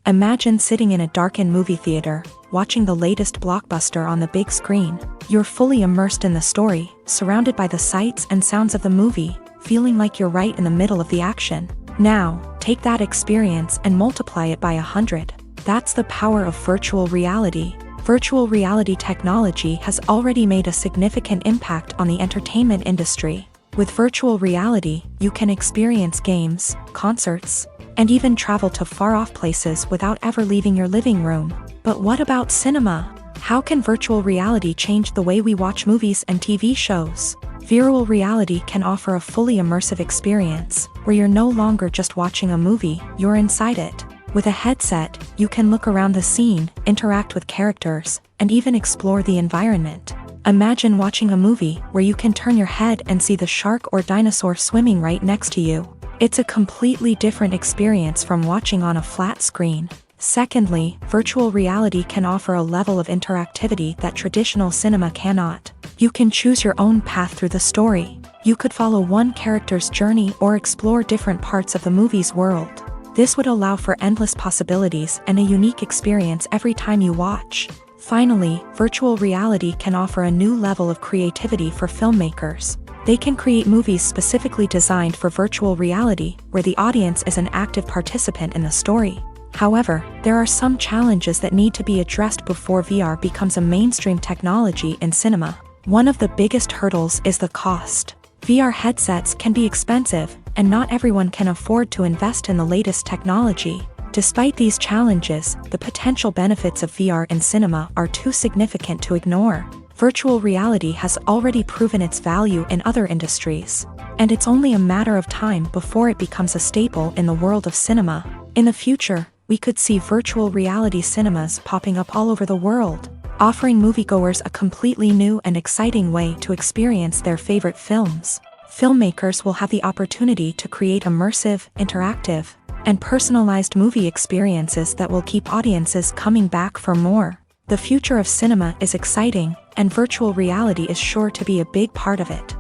Imagine sitting in a darkened movie theater, watching the latest blockbuster on the big screen. You're fully immersed in the story, surrounded by the sights and sounds of the movie, feeling like you're right in the middle of the action. Now, take that experience and multiply it by 100. That's the power of virtual reality. Virtual reality technology has already made a significant impact on the entertainment industry. With virtual reality, you can experience games, concerts, and even travel to far-off places without ever leaving your living room. But what about cinema? How can virtual reality change the way we watch movies and TV shows? Virtual reality can offer a fully immersive experience, where you're no longer just watching a movie, you're inside it. With a headset, you can look around the scene, interact with characters, and even explore the environment. Imagine watching a movie where you can turn your head and see the shark or dinosaur swimming right next to you. It's a completely different experience from watching on a flat screen. Secondly, virtual reality can offer a level of interactivity that traditional cinema cannot. You can choose your own path through the story. You could follow one character's journey or explore different parts of the movie's world. This would allow for endless possibilities and a unique experience every time you watch. Finally, virtual reality can offer a new level of creativity for filmmakers. They can create movies specifically designed for virtual reality, where the audience is an active participant in the story. However, there are some challenges that need to be addressed before VR becomes a mainstream technology in cinema. One of the biggest hurdles is the cost. VR headsets can be expensive, and not everyone can afford to invest in the latest technology. Despite these challenges, the potential benefits of VR in cinema are too significant to ignore. Virtual reality has already proven its value in other industries, and it's only a matter of time before it becomes a staple in the world of cinema. In the future, we could see virtual reality cinemas popping up all over the world, offering moviegoers a completely new and exciting way to experience their favorite films. Filmmakers will have the opportunity to create immersive, interactive, and personalized movie experiences that will keep audiences coming back for more. The future of cinema is exciting, and virtual reality is sure to be a big part of it.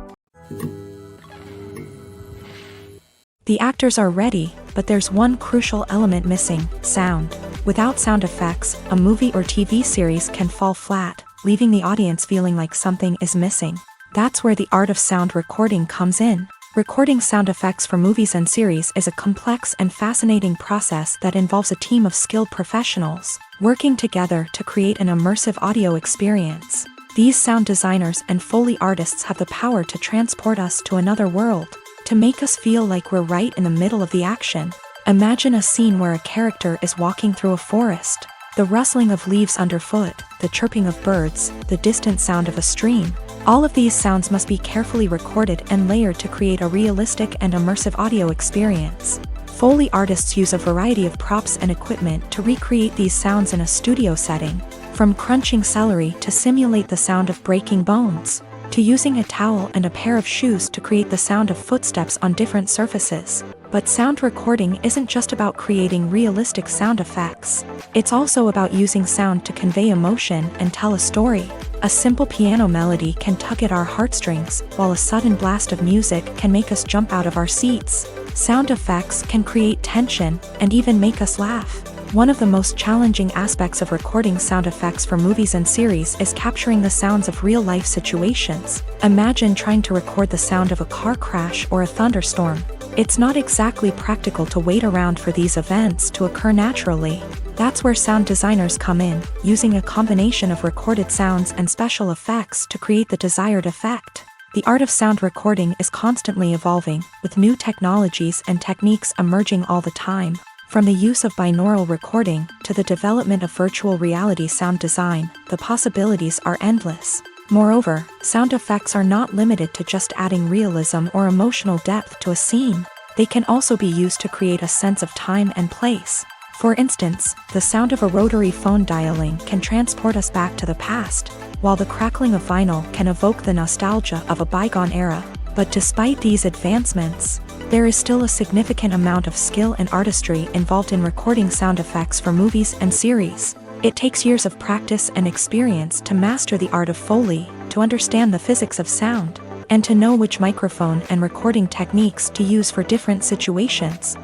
The actors are ready, but there's one crucial element missing: sound. Without sound effects, a movie or TV series can fall flat, leaving the audience feeling like something is missing. That's where the art of sound recording comes in. Recording sound effects for movies and series is a complex and fascinating process that involves a team of skilled professionals working together to create an immersive audio experience. These sound designers and Foley artists have the power to transport us to another world, to make us feel like we're right in the middle of the action. Imagine a scene where a character is walking through a forest. The rustling of leaves underfoot, the chirping of birds, the distant sound of a stream. All of these sounds must be carefully recorded and layered to create a realistic and immersive audio experience. Foley artists use a variety of props and equipment to recreate these sounds in a studio setting, from crunching celery to simulate the sound of breaking bones, to using a towel and a pair of shoes to create the sound of footsteps on different surfaces. But sound recording isn't just about creating realistic sound effects. It's also about using sound to convey emotion and tell a story. A simple piano melody can tug at our heartstrings, while a sudden blast of music can make us jump out of our seats. Sound effects can create tension and even make us laugh. One of the most challenging aspects of recording sound effects for movies and series is capturing the sounds of real-life situations. Imagine trying to record the sound of a car crash or a thunderstorm. It's not exactly practical to wait around for these events to occur naturally. That's where sound designers come in, using a combination of recorded sounds and special effects to create the desired effect. The art of sound recording is constantly evolving, with new technologies and techniques emerging all the time. From the use of binaural recording to the development of virtual reality sound design, the possibilities are endless. Moreover, sound effects are not limited to just adding realism or emotional depth to a scene. They can also be used to create a sense of time and place. For instance, the sound of a rotary phone dialing can transport us back to the past, while the crackling of vinyl can evoke the nostalgia of a bygone era. But despite these advancements, there is still a significant amount of skill and artistry involved in recording sound effects for movies and series. It takes years of practice and experience to master the art of Foley, to understand the physics of sound, and to know which microphone and recording techniques to use for different situations.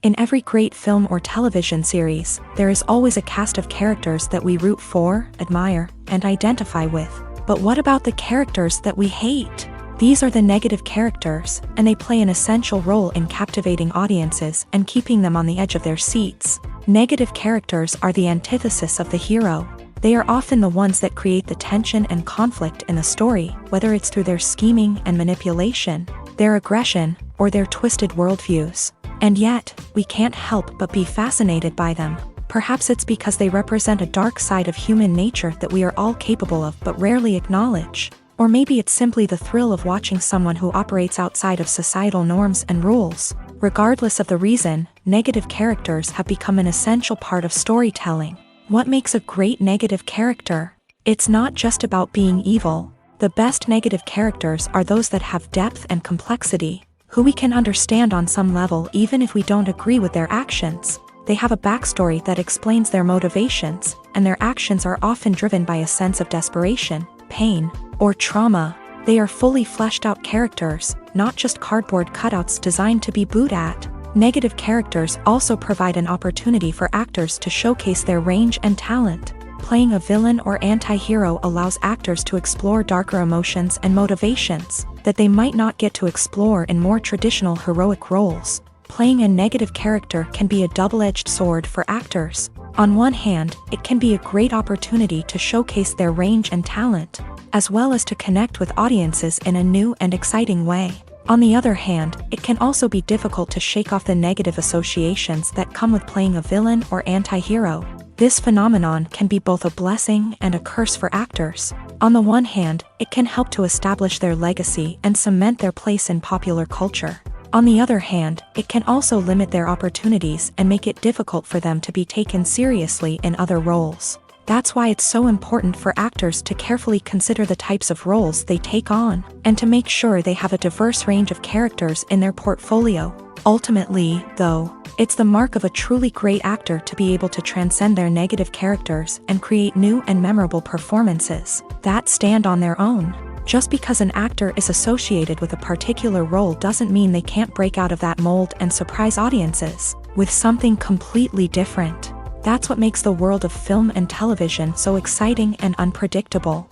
In every great film or television series, there is always a cast of characters that we root for, admire, and identify with. But what about the characters that we hate? These are the negative characters, and they play an essential role in captivating audiences and keeping them on the edge of their seats. Negative characters are the antithesis of the hero. They are often the ones that create the tension and conflict in the story, whether it's through their scheming and manipulation, their aggression, or their twisted worldviews. And yet, we can't help but be fascinated by them. Perhaps it's because they represent a dark side of human nature that we are all capable of but rarely acknowledge. Or maybe it's simply the thrill of watching someone who operates outside of societal norms and rules. Regardless of the reason, negative characters have become an essential part of storytelling. What makes a great negative character? It's not just about being evil. The best negative characters are those that have depth and complexity, who we can understand on some level even if we don't agree with their actions. They have a backstory that explains their motivations, and their actions are often driven by a sense of desperation, pain, or trauma. They are fully fleshed out characters, not just cardboard cutouts designed to be booed at. Negative characters also provide an opportunity for actors to showcase their range and talent. Playing a villain or anti-hero allows actors to explore darker emotions and motivations that they might not get to explore in more traditional heroic roles. Playing a negative character can be a double-edged sword for actors. On one hand, it can be a great opportunity to showcase their range and talent, as well as to connect with audiences in a new and exciting way. On the other hand, it can also be difficult to shake off the negative associations that come with playing a villain or anti-hero. This phenomenon can be both a blessing and a curse for actors. On the one hand, it can help to establish their legacy and cement their place in popular culture. On the other hand, it can also limit their opportunities and make it difficult for them to be taken seriously in other roles. That's why it's so important for actors to carefully consider the types of roles they take on, and to make sure they have a diverse range of characters in their portfolio. Ultimately, though, it's the mark of a truly great actor to be able to transcend their negative characters and create new and memorable performances that stand on their own. Just because an actor is associated with a particular role doesn't mean they can't break out of that mold and surprise audiences with something completely different. That's what makes the world of film and television so exciting and unpredictable.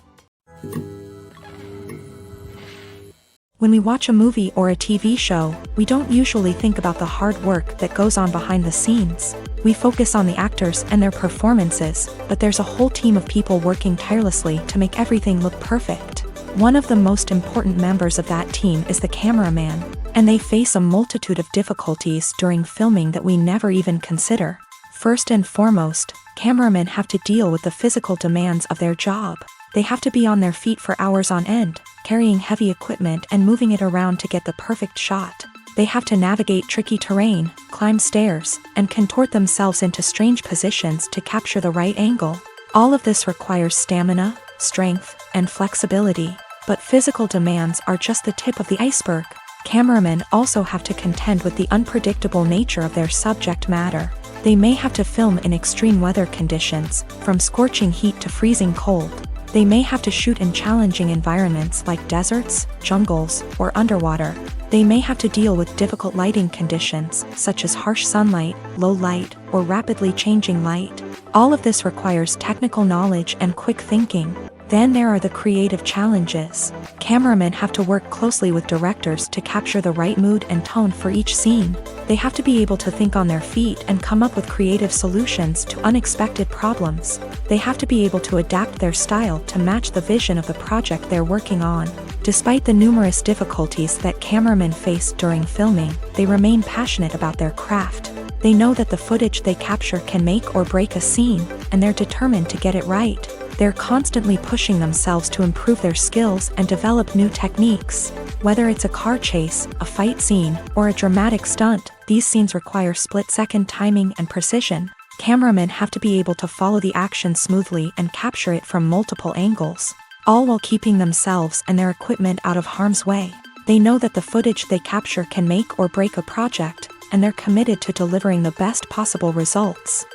When we watch a movie or a TV show, we don't usually think about the hard work that goes on behind the scenes. We focus on the actors and their performances, but there's a whole team of people working tirelessly to make everything look perfect. One of the most important members of that team is the cameraman, and they face a multitude of difficulties during filming that we never even consider. First and foremost, cameramen have to deal with the physical demands of their job. They have to be on their feet for hours on end, carrying heavy equipment and moving it around to get the perfect shot. They have to navigate tricky terrain, climb stairs, and contort themselves into strange positions to capture the right angle. All of this requires stamina, strength, and flexibility. But physical demands are just the tip of the iceberg. Cameramen also have to contend with the unpredictable nature of their subject matter. They may have to film in extreme weather conditions, from scorching heat to freezing cold. They may have to shoot in challenging environments like deserts, jungles, or underwater. They may have to deal with difficult lighting conditions, such as harsh sunlight, low light, or rapidly changing light. All of this requires technical knowledge and quick thinking. Then there are the creative challenges. Cameramen have to work closely with directors to capture the right mood and tone for each scene. They have to be able to think on their feet and come up with creative solutions to unexpected problems. They have to be able to adapt their style to match the vision of the project they're working on. Despite the numerous difficulties that cameramen face during filming, they remain passionate about their craft. They know that the footage they capture can make or break a scene, and they're determined to get it right. They're constantly pushing themselves to improve their skills and develop new techniques. Whether it's a car chase, a fight scene, or a dramatic stunt, these scenes require split-second timing and precision. Cameramen have to be able to follow the action smoothly and capture it from multiple angles, all while keeping themselves and their equipment out of harm's way. They know that the footage they capture can make or break a project, and they're committed to delivering the best possible results.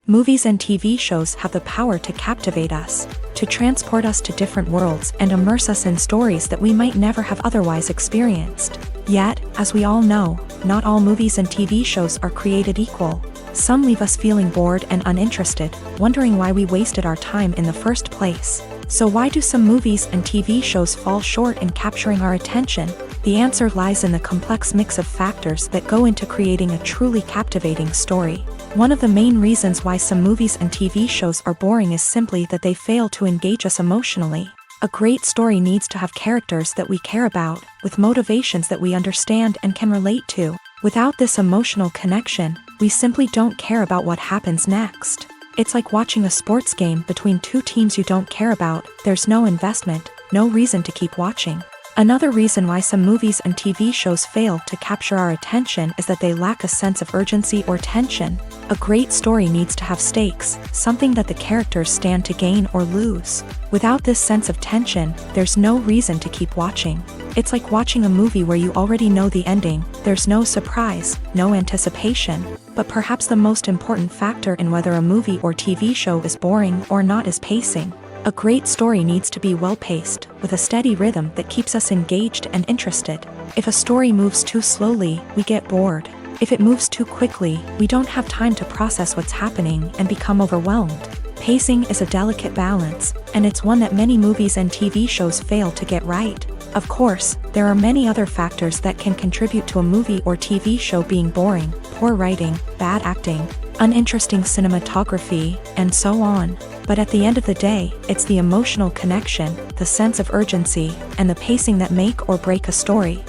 Movies and TV shows have the power to captivate us, to transport us to different worlds and immerse us in stories that we might never have otherwise experienced. Yet, as we all know, not all movies and TV shows are created equal. Some leave us feeling bored and uninterested, wondering why we wasted our time in the first place. So why do some movies and TV shows fall short in capturing our attention? The answer lies in the complex mix of factors that go into creating a truly captivating story. One of the main reasons why some movies and TV shows are boring is simply that they fail to engage us emotionally. A great story needs to have characters that we care about, with motivations that we understand and can relate to. Without this emotional connection, we simply don't care about what happens next. It's like watching a sports game between two teams you don't care about. There's no investment, no reason to keep watching. Another reason why some movies and TV shows fail to capture our attention is that they lack a sense of urgency or tension. A great story needs to have stakes, something that the characters stand to gain or lose. Without this sense of tension, there's no reason to keep watching. It's like watching a movie where you already know the ending. There's no surprise, no anticipation. But perhaps the most important factor in whether a movie or TV show is boring or not is pacing. A great story needs to be well-paced, with a steady rhythm that keeps us engaged and interested. If a story moves too slowly, we get bored. If it moves too quickly, we don't have time to process what's happening and become overwhelmed. Pacing is a delicate balance, and it's one that many movies and TV shows fail to get right. Of course, there are many other factors that can contribute to a movie or TV show being boring: poor writing, bad acting, uninteresting cinematography, and so on. But at the end of the day, it's the emotional connection, the sense of urgency, and the pacing that make or break a story.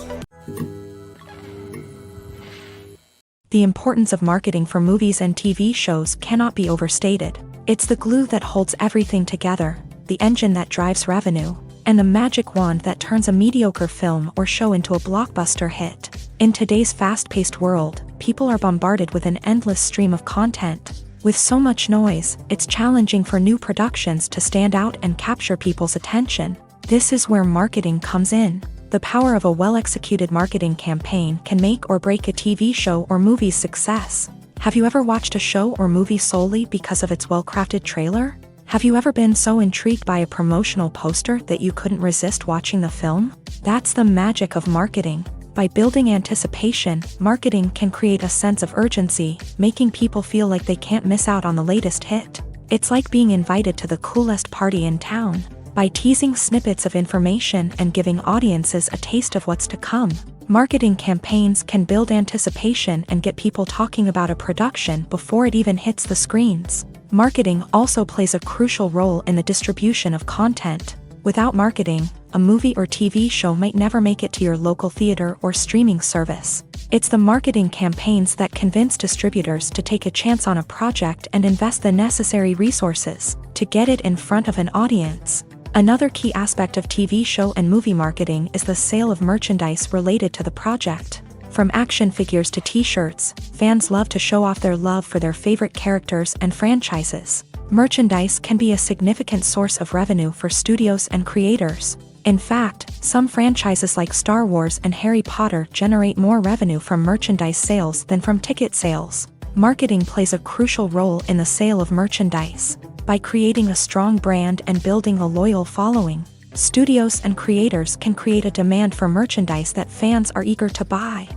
The importance of marketing for movies and TV shows cannot be overstated. It's the glue that holds everything together, the engine that drives revenue, and the magic wand that turns a mediocre film or show into a blockbuster hit. In today's fast-paced world, people are bombarded with an endless stream of content. With so much noise, it's challenging for new productions to stand out and capture people's attention. This is where marketing comes in. The power of a well-executed marketing campaign can make or break a TV show or movie's success. Have you ever watched a show or movie solely because of its well-crafted trailer? Have you ever been so intrigued by a promotional poster that you couldn't resist watching the film? That's the magic of marketing. By building anticipation, marketing can create a sense of urgency, making people feel like they can't miss out on the latest hit. It's like being invited to the coolest party in town. By teasing snippets of information and giving audiences a taste of what's to come, marketing campaigns can build anticipation and get people talking about a production before it even hits the screens. Marketing also plays a crucial role in the distribution of content. Without marketing, a movie or TV show might never make it to your local theater or streaming service. It's the marketing campaigns that convince distributors to take a chance on a project and invest the necessary resources to get it in front of an audience. Another key aspect of TV show and movie marketing is the sale of merchandise related to the project. From action figures to t-shirts, fans love to show off their love for their favorite characters and franchises. Merchandise can be a significant source of revenue for studios and creators. In fact, some franchises like Star Wars and Harry Potter generate more revenue from merchandise sales than from ticket sales. Marketing plays a crucial role in the sale of merchandise. By creating a strong brand and building a loyal following, studios and creators can create a demand for merchandise that fans are eager to buy.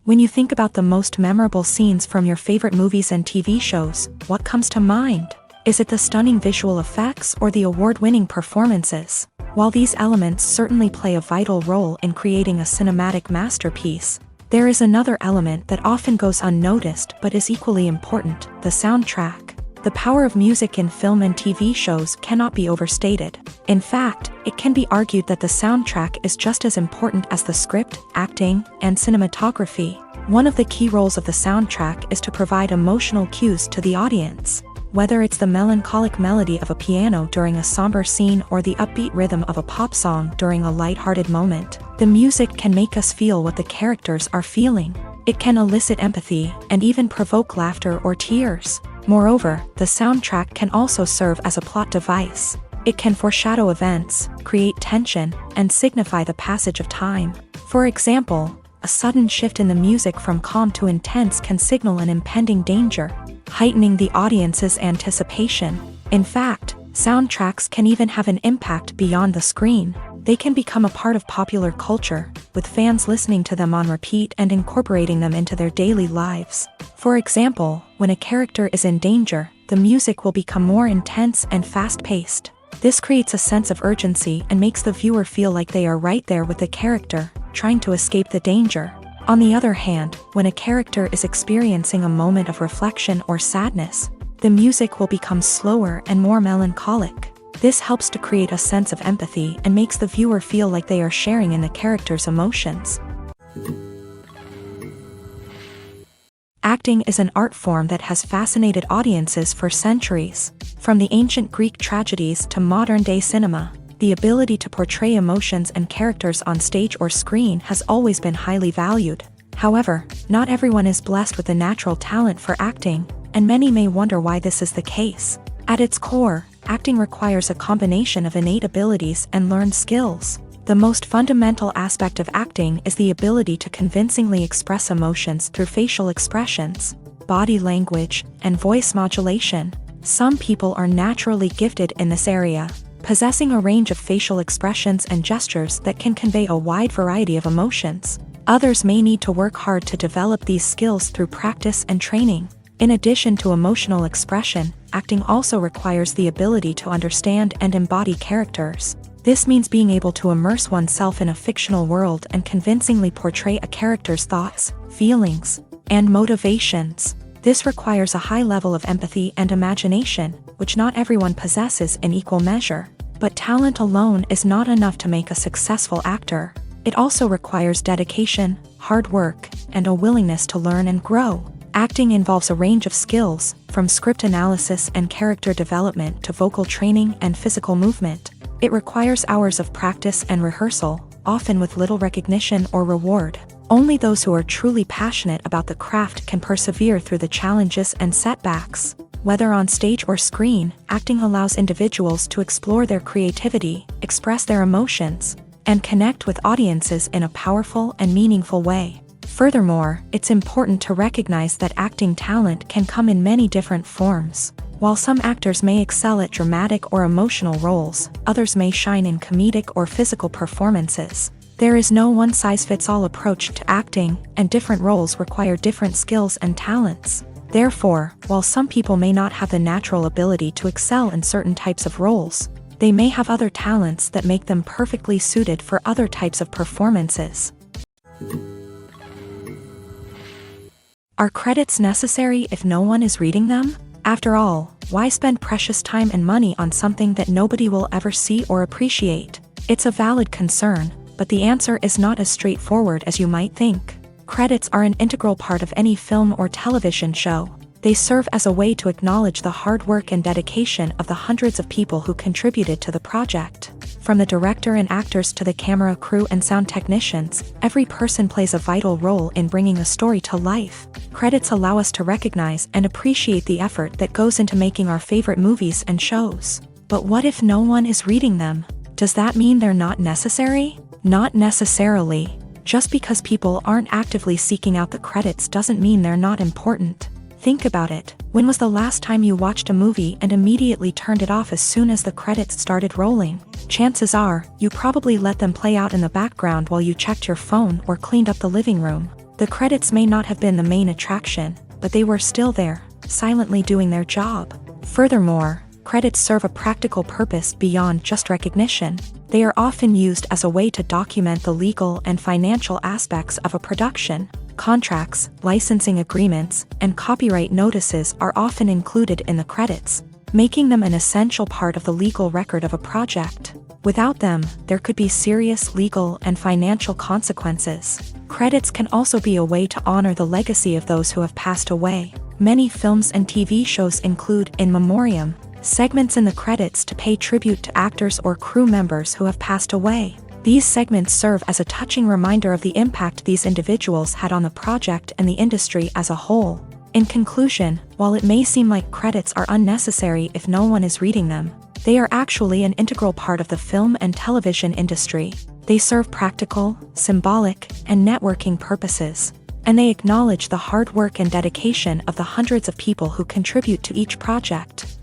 When you think about the most memorable scenes from your favorite movies and TV shows, what comes to mind? Is it the stunning visual effects or the award-winning performances? While these elements certainly play a vital role in creating a cinematic masterpiece, there is another element that often goes unnoticed but is equally important: the soundtrack. The power of music in film and TV shows cannot be overstated. In fact, it can be argued that the soundtrack is just as important as the script, acting, and cinematography. One of the key roles of the soundtrack is to provide emotional cues to the audience. Whether it's the melancholic melody of a piano during a somber scene or the upbeat rhythm of a pop song during a lighthearted moment, the music can make us feel what the characters are feeling. It can elicit empathy and even provoke laughter or tears. Moreover, the soundtrack can also serve as a plot device. It can foreshadow events, create tension, and signify the passage of time. For example, a sudden shift in the music from calm to intense can signal an impending danger, heightening the audience's anticipation. In fact, soundtracks can even have an impact beyond the screen. They can become a part of popular culture, with fans listening to them on repeat and incorporating them into their daily lives. For example, when a character is in danger, the music will become more intense and fast-paced. This creates a sense of urgency and makes the viewer feel like they are right there with the character, trying to escape the danger. On the other hand, when a character is experiencing a moment of reflection or sadness, the music will become slower and more melancholic. This helps to create a sense of empathy and makes the viewer feel like they are sharing in the character's emotions. Acting is an art form that has fascinated audiences for centuries. From the ancient Greek tragedies to modern-day cinema, the ability to portray emotions and characters on stage or screen has always been highly valued. However, not everyone is blessed with a natural talent for acting, and many may wonder why this is the case. At its core, acting requires a combination of innate abilities and learned skills. The most fundamental aspect of acting is the ability to convincingly express emotions through facial expressions, body language, and voice modulation. Some people are naturally gifted in this area, possessing a range of facial expressions and gestures that can convey a wide variety of emotions. Others may need to work hard to develop these skills through practice and training. In addition to emotional expression, acting also requires the ability to understand and embody characters. This means being able to immerse oneself in a fictional world and convincingly portray a character's thoughts, feelings, and motivations. This requires a high level of empathy and imagination, which not everyone possesses in equal measure. But talent alone is not enough to make a successful actor. It also requires dedication, hard work, and a willingness to learn and grow. Acting involves a range of skills, from script analysis and character development to vocal training and physical movement. It requires hours of practice and rehearsal, often with little recognition or reward. Only those who are truly passionate about the craft can persevere through the challenges and setbacks. Whether on stage or screen, acting allows individuals to explore their creativity, express their emotions, and connect with audiences in a powerful and meaningful way. Furthermore, it's important to recognize that acting talent can come in many different forms. While some actors may excel at dramatic or emotional roles, others may shine in comedic or physical performances. There is no one-size-fits-all approach to acting, and different roles require different skills and talents. Therefore, while some people may not have the natural ability to excel in certain types of roles, they may have other talents that make them perfectly suited for other types of performances. Are credits necessary if no one is reading them? After all, why spend precious time and money on something that nobody will ever see or appreciate? It's a valid concern, but the answer is not as straightforward as you might think. Credits are an integral part of any film or television show. They serve as a way to acknowledge the hard work and dedication of the hundreds of people who contributed to the project. From the director and actors to the camera crew and sound technicians, every person plays a vital role in bringing a story to life. Credits allow us to recognize and appreciate the effort that goes into making our favorite movies and shows. But what if no one is reading them? Does that mean they're not necessary? Not necessarily. Just because people aren't actively seeking out the credits doesn't mean they're not important. Think about it. When was the last time you watched a movie and immediately turned it off as soon as the credits started rolling? Chances are, you probably let them play out in the background while you checked your phone or cleaned up the living room. The credits may not have been the main attraction, but they were still there, silently doing their job. Furthermore, credits serve a practical purpose beyond just recognition. They are often used as a way to document the legal and financial aspects of a production. Contracts, licensing agreements, and copyright notices are often included in the credits, making them an essential part of the legal record of a project. Without them, there could be serious legal and financial consequences. Credits can also be a way to honor the legacy of those who have passed away. Many films and TV shows include in memoriam segments in the credits to pay tribute to actors or crew members who have passed away. These segments serve as a touching reminder of the impact these individuals had on the project and the industry as a whole. In conclusion, while it may seem like credits are unnecessary if no one is reading them, they are actually an integral part of the film and television industry. They serve practical, symbolic, and networking purposes, and they acknowledge the hard work and dedication of the hundreds of people who contribute to each project.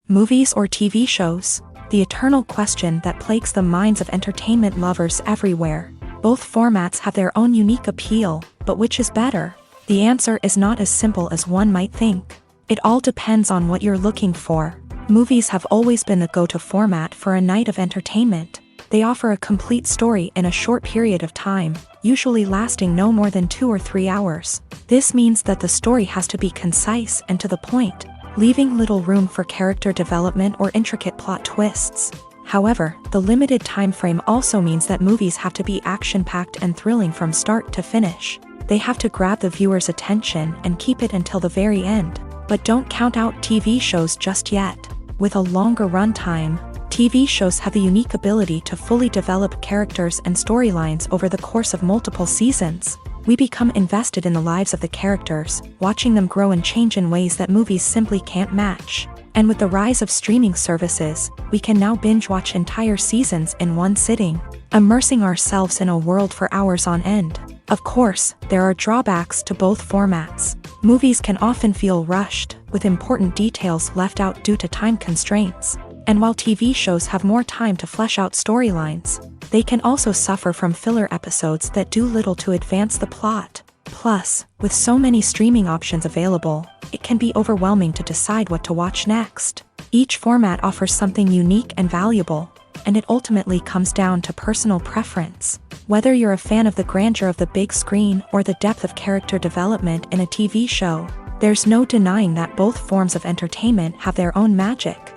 Movies or TV shows? The eternal question that plagues the minds of entertainment lovers everywhere. Both formats have their own unique appeal, but which is better? The answer is not as simple as one might think. It all depends on what you're looking for. Movies have always been the go-to format for a night of entertainment. They offer a complete story in a short period of time, usually lasting no more than 2 or 3 hours. This means that the story has to be concise and to the point, leaving little room for character development or intricate plot twists. However, the limited time frame also means that movies have to be action-packed and thrilling from start to finish. They have to grab the viewer's attention and keep it until the very end. But don't count out TV shows just yet. With a longer runtime, TV shows have the unique ability to fully develop characters and storylines over the course of multiple seasons. We become invested in the lives of the characters, watching them grow and change in ways that movies simply can't match. And with the rise of streaming services, we can now binge-watch entire seasons in one sitting, immersing ourselves in a world for hours on end. Of course, there are drawbacks to both formats. Movies can often feel rushed, with important details left out due to time constraints. And while TV shows have more time to flesh out storylines, they can also suffer from filler episodes that do little to advance the plot. Plus, with so many streaming options available, it can be overwhelming to decide what to watch next. Each format offers something unique and valuable, and it ultimately comes down to personal preference. Whether you're a fan of the grandeur of the big screen or the depth of character development in a TV show, there's no denying that both forms of entertainment have their own magic.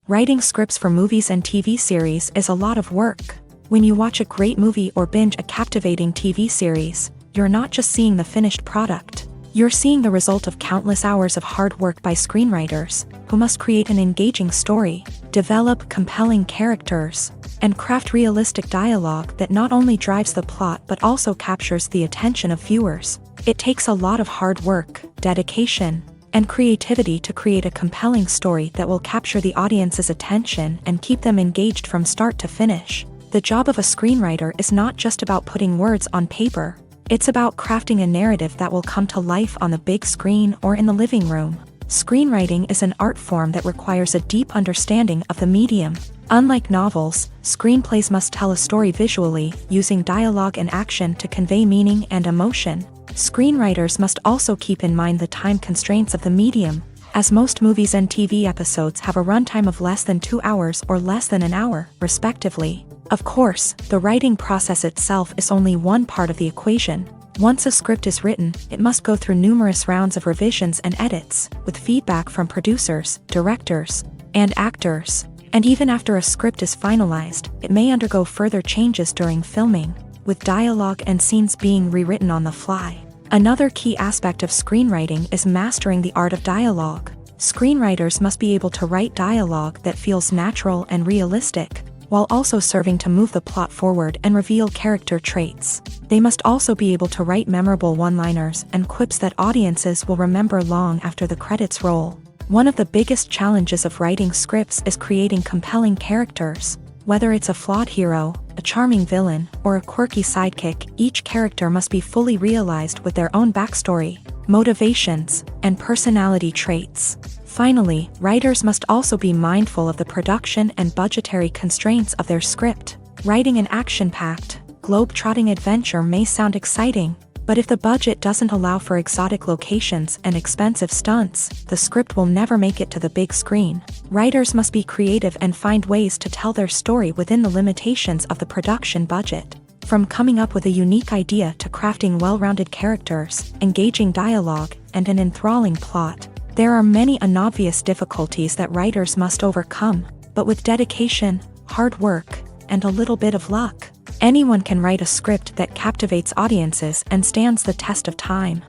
Writing scripts for movies and TV series is a lot of work. When you watch a great movie or binge a captivating TV series, you're not just seeing the finished product. You're seeing the result of countless hours of hard work by screenwriters, who must create an engaging story, develop compelling characters, and craft realistic dialogue that not only drives the plot but also captures the attention of viewers. It takes a lot of hard work, dedication, and creativity to create a compelling story that will capture the audience's attention and keep them engaged from start to finish. The job of a screenwriter is not just about putting words on paper. It's about crafting a narrative that will come to life on the big screen or in the living room. Screenwriting is an art form that requires a deep understanding of the medium. Unlike novels, screenplays must tell a story visually, using dialogue and action to convey meaning and emotion. Screenwriters must also keep in mind the time constraints of the medium, as most movies and TV episodes have a runtime of less than 2 hours or less than an hour, respectively. Of course, the writing process itself is only one part of the equation. Once a script is written, it must go through numerous rounds of revisions and edits, with feedback from producers, directors, and actors. And even after a script is finalized, it may undergo further changes during filming, with dialogue and scenes being rewritten on the fly. Another key aspect of screenwriting is mastering the art of dialogue. Screenwriters must be able to write dialogue that feels natural and realistic, while also serving to move the plot forward and reveal character traits. They must also be able to write memorable one-liners and quips that audiences will remember long after the credits roll. One of the biggest challenges of writing scripts is creating compelling characters. Whether it's a flawed hero, a charming villain, or a quirky sidekick, each character must be fully realized with their own backstory, motivations, and personality traits. Finally, writers must also be mindful of the production and budgetary constraints of their script. Writing an action-packed, globe-trotting adventure may sound exciting, but if the budget doesn't allow for exotic locations and expensive stunts, the script will never make it to the big screen. Writers must be creative and find ways to tell their story within the limitations of the production budget. From coming up with a unique idea to crafting well-rounded characters, engaging dialogue, and an enthralling plot, there are many unobvious difficulties that writers must overcome, but with dedication, hard work, and a little bit of luck, anyone can write a script that captivates audiences and stands the test of time.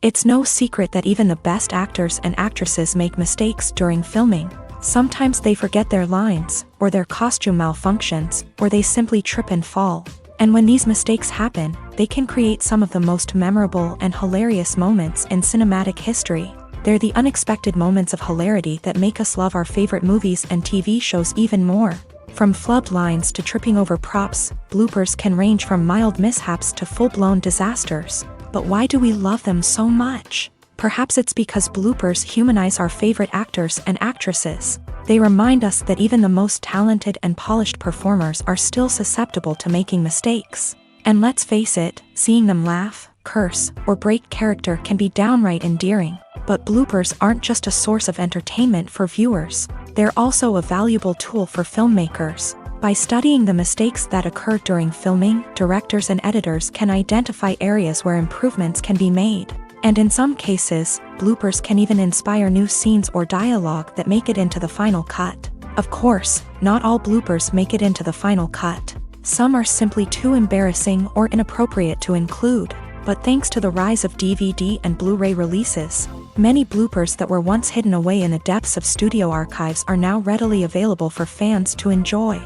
It's no secret that even the best actors and actresses make mistakes during filming. Sometimes they forget their lines, or their costume malfunctions, or they simply trip and fall. And when these mistakes happen, they can create some of the most memorable and hilarious moments in cinematic history. They're the unexpected moments of hilarity that make us love our favorite movies and TV shows even more. From flubbed lines to tripping over props, bloopers can range from mild mishaps to full-blown disasters. But why do we love them so much? Perhaps it's because bloopers humanize our favorite actors and actresses. They remind us that even the most talented and polished performers are still susceptible to making mistakes. And let's face it, seeing them laugh, curse, or break character can be downright endearing. But bloopers aren't just a source of entertainment for viewers. They're also a valuable tool for filmmakers. By studying the mistakes that occur during filming, directors and editors can identify areas where improvements can be made. And in some cases, bloopers can even inspire new scenes or dialogue that make it into the final cut. Of course, not all bloopers make it into the final cut. Some are simply too embarrassing or inappropriate to include. But thanks to the rise of DVD and Blu-ray releases, many bloopers that were once hidden away in the depths of studio archives are now readily available for fans to enjoy.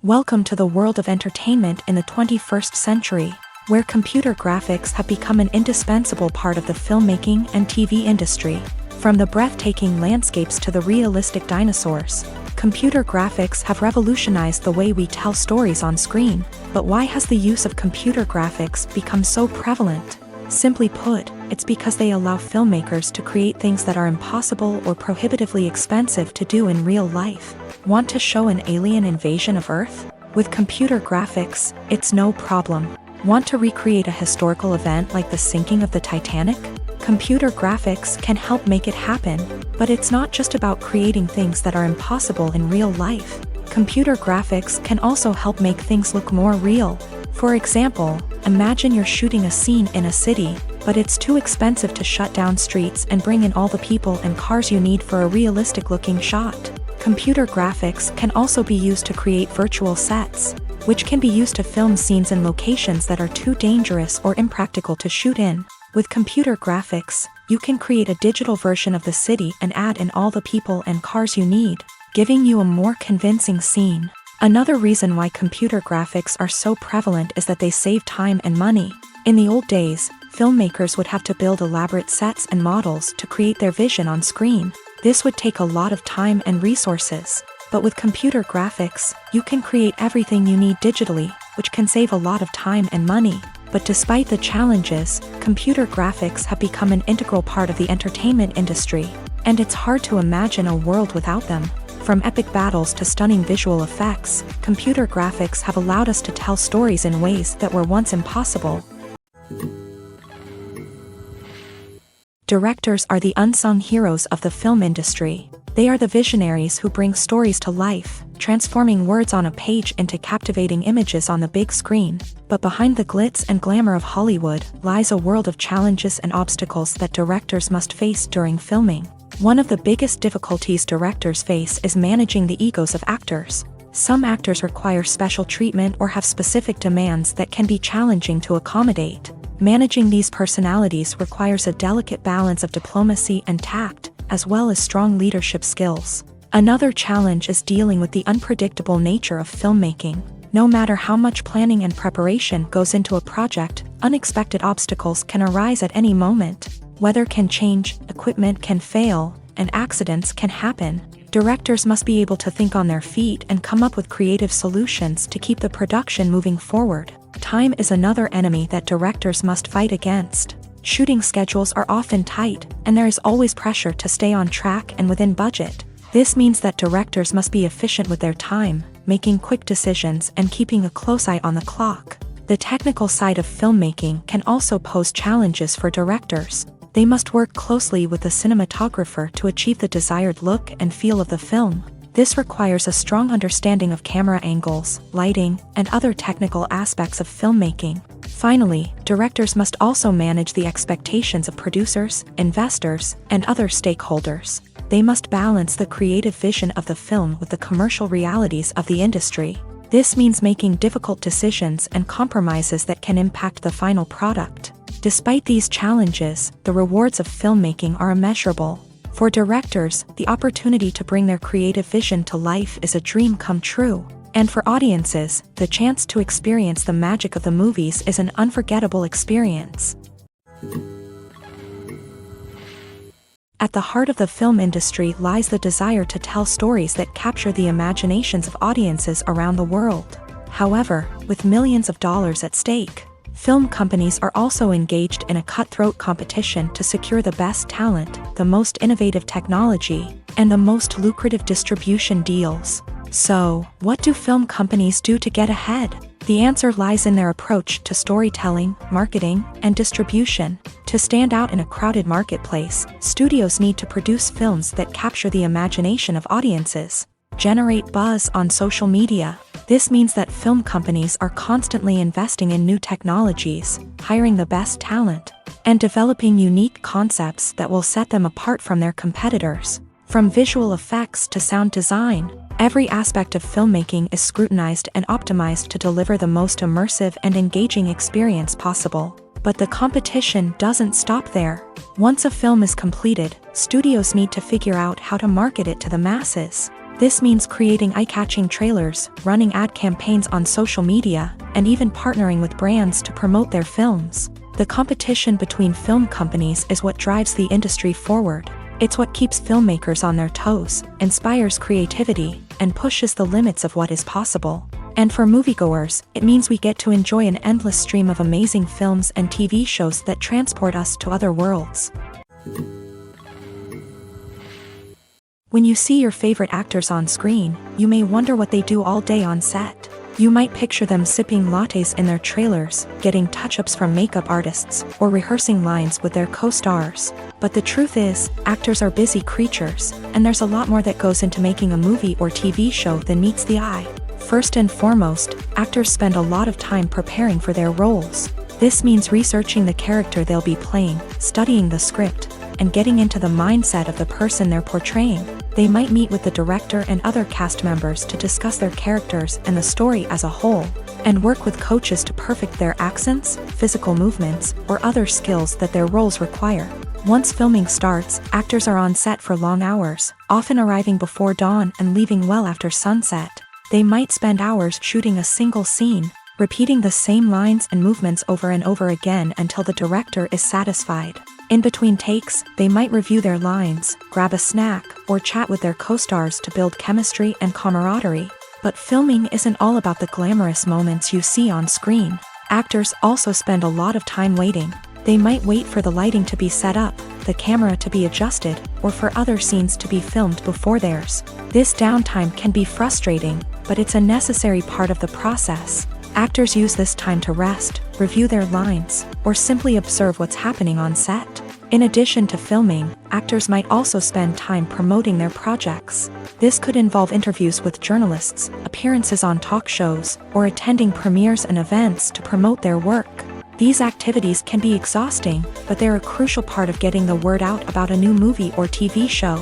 Welcome to the world of entertainment in the 21st century, where computer graphics have become an indispensable part of the filmmaking and TV industry. From the breathtaking landscapes to the realistic dinosaurs, computer graphics have revolutionized the way we tell stories on screen. But why has the use of computer graphics become so prevalent? Simply put, it's because they allow filmmakers to create things that are impossible or prohibitively expensive to do in real life. Want to show an alien invasion of Earth? With computer graphics, it's no problem. Want to recreate a historical event like the sinking of the Titanic? Computer graphics can help make it happen, but it's not just about creating things that are impossible in real life. Computer graphics can also help make things look more real. For example, imagine you're shooting a scene in a city, but it's too expensive to shut down streets and bring in all the people and cars you need for a realistic-looking shot. Computer graphics can also be used to create virtual sets, which can be used to film scenes in locations that are too dangerous or impractical to shoot in. With computer graphics, you can create a digital version of the city and add in all the people and cars you need, giving you a more convincing scene. Another reason why computer graphics are so prevalent is that they save time and money. In the old days, filmmakers would have to build elaborate sets and models to create their vision on screen. This would take a lot of time and resources. But with computer graphics, you can create everything you need digitally, which can save a lot of time and money. But despite the challenges, computer graphics have become an integral part of the entertainment industry, and it's hard to imagine a world without them. From epic battles to stunning visual effects, computer graphics have allowed us to tell stories in ways that were once impossible. Directors are the unsung heroes of the film industry. They are the visionaries who bring stories to life, transforming words on a page into captivating images on the big screen. But behind the glitz and glamour of Hollywood lies a world of challenges and obstacles that directors must face during filming. One of the biggest difficulties directors face is managing the egos of actors. Some actors require special treatment or have specific demands that can be challenging to accommodate. Managing these personalities requires a delicate balance of diplomacy and tact, as well as strong leadership skills. Another challenge is dealing with the unpredictable nature of filmmaking. No matter how much planning and preparation goes into a project, unexpected obstacles can arise at any moment. Weather can change, equipment can fail, and accidents can happen. Directors must be able to think on their feet and come up with creative solutions to keep the production moving forward. Time is another enemy that directors must fight against. Shooting schedules are often tight, and there is always pressure to stay on track and within budget. This means that directors must be efficient with their time, making quick decisions and keeping a close eye on the clock. The technical side of filmmaking can also pose challenges for directors. They must work closely with the cinematographer to achieve the desired look and feel of the film. This requires a strong understanding of camera angles, lighting, and other technical aspects of filmmaking. Finally, directors must also manage the expectations of producers, investors, and other stakeholders. They must balance the creative vision of the film with the commercial realities of the industry. This means making difficult decisions and compromises that can impact the final product. Despite these challenges, the rewards of filmmaking are immeasurable. For directors, the opportunity to bring their creative vision to life is a dream come true. And for audiences, the chance to experience the magic of the movies is an unforgettable experience. At the heart of the film industry lies the desire to tell stories that capture the imaginations of audiences around the world. However, with millions of dollars at stake, film companies are also engaged in a cutthroat competition to secure the best talent, the most innovative technology, and the most lucrative distribution deals. So, what do film companies do to get ahead? The answer lies in their approach to storytelling, marketing, and distribution. To stand out in a crowded marketplace, studios need to produce films that capture the imagination of audiences, generate buzz on social media. This means that film companies are constantly investing in new technologies, hiring the best talent, and developing unique concepts that will set them apart from their competitors. From visual effects to sound design, every aspect of filmmaking is scrutinized and optimized to deliver the most immersive and engaging experience possible. But the competition doesn't stop there. Once a film is completed, studios need to figure out how to market it to the masses. This means creating eye-catching trailers, running ad campaigns on social media, and even partnering with brands to promote their films. The competition between film companies is what drives the industry forward. It's what keeps filmmakers on their toes, inspires creativity, and pushes the limits of what is possible. And for moviegoers, it means we get to enjoy an endless stream of amazing films and TV shows that transport us to other worlds. When you see your favorite actors on screen, you may wonder what they do all day on set. You might picture them sipping lattes in their trailers, getting touch-ups from makeup artists, or rehearsing lines with their co-stars. But the truth is, actors are busy creatures, and there's a lot more that goes into making a movie or TV show than meets the eye. First and foremost, actors spend a lot of time preparing for their roles. This means researching the character they'll be playing, studying the script, and getting into the mindset of the person they're portraying. They might meet with the director and other cast members to discuss their characters and the story as a whole, and work with coaches to perfect their accents, physical movements, or other skills that their roles require. Once filming starts, actors are on set for long hours, often arriving before dawn and leaving well after sunset. They might spend hours shooting a single scene, repeating the same lines and movements over and over again until the director is satisfied. In between takes, they might review their lines, grab a snack, or chat with their co-stars to build chemistry and camaraderie. But filming isn't all about the glamorous moments you see on screen. Actors also spend a lot of time waiting. They might wait for the lighting to be set up, the camera to be adjusted, or for other scenes to be filmed before theirs. This downtime can be frustrating, but it's a necessary part of the process. Actors use this time to rest, review their lines, or simply observe what's happening on set. In addition to filming, actors might also spend time promoting their projects. This could involve interviews with journalists, appearances on talk shows, or attending premieres and events to promote their work. These activities can be exhausting, but they're a crucial part of getting the word out about a new movie or TV show.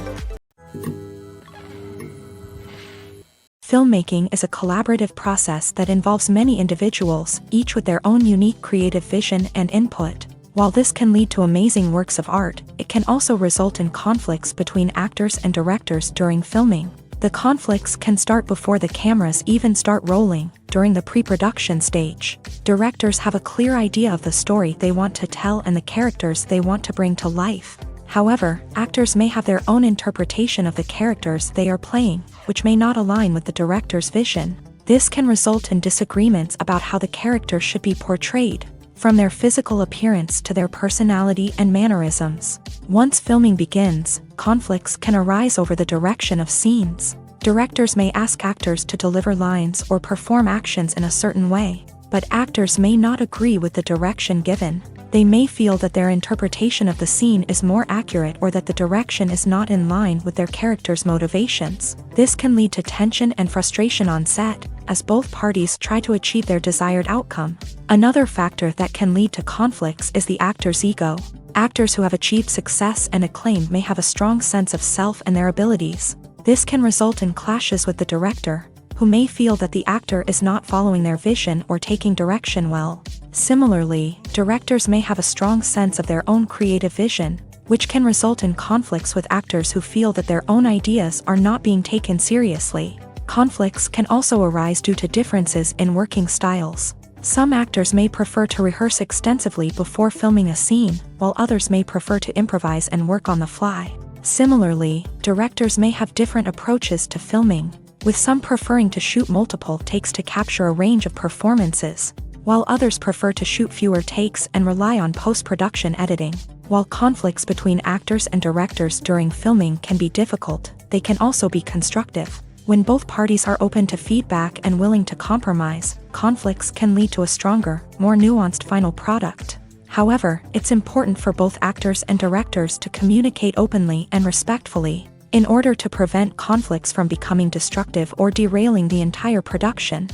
Filmmaking is a collaborative process that involves many individuals, each with their own unique creative vision and input. While this can lead to amazing works of art, it can also result in conflicts between actors and directors during filming. The conflicts can start before the cameras even start rolling, during the pre-production stage. Directors have a clear idea of the story they want to tell and the characters they want to bring to life. However, actors may have their own interpretation of the characters they are playing, which may not align with the director's vision. This can result in disagreements about how the character should be portrayed, from their physical appearance to their personality and mannerisms. Once filming begins, conflicts can arise over the direction of scenes. Directors may ask actors to deliver lines or perform actions in a certain way, but actors may not agree with the direction given. They may feel that their interpretation of the scene is more accurate or that the direction is not in line with their character's motivations. This can lead to tension and frustration on set, as both parties try to achieve their desired outcome. Another factor that can lead to conflicts is the actor's ego. Actors who have achieved success and acclaim may have a strong sense of self and their abilities. This can result in clashes with the director, who may feel that the actor is not following their vision or taking direction well. Similarly, directors may have a strong sense of their own creative vision, which can result in conflicts with actors who feel that their own ideas are not being taken seriously. Conflicts can also arise due to differences in working styles. Some actors may prefer to rehearse extensively before filming a scene, while others may prefer to improvise and work on the fly. Similarly, directors may have different approaches to filming, with some preferring to shoot multiple takes to capture a range of performances, while others prefer to shoot fewer takes and rely on post-production editing. While conflicts between actors and directors during filming can be difficult, they can also be constructive. When both parties are open to feedback and willing to compromise, conflicts can lead to a stronger, more nuanced final product. However, it's important for both actors and directors to communicate openly and respectfully, in order to prevent conflicts from becoming destructive or derailing the entire production.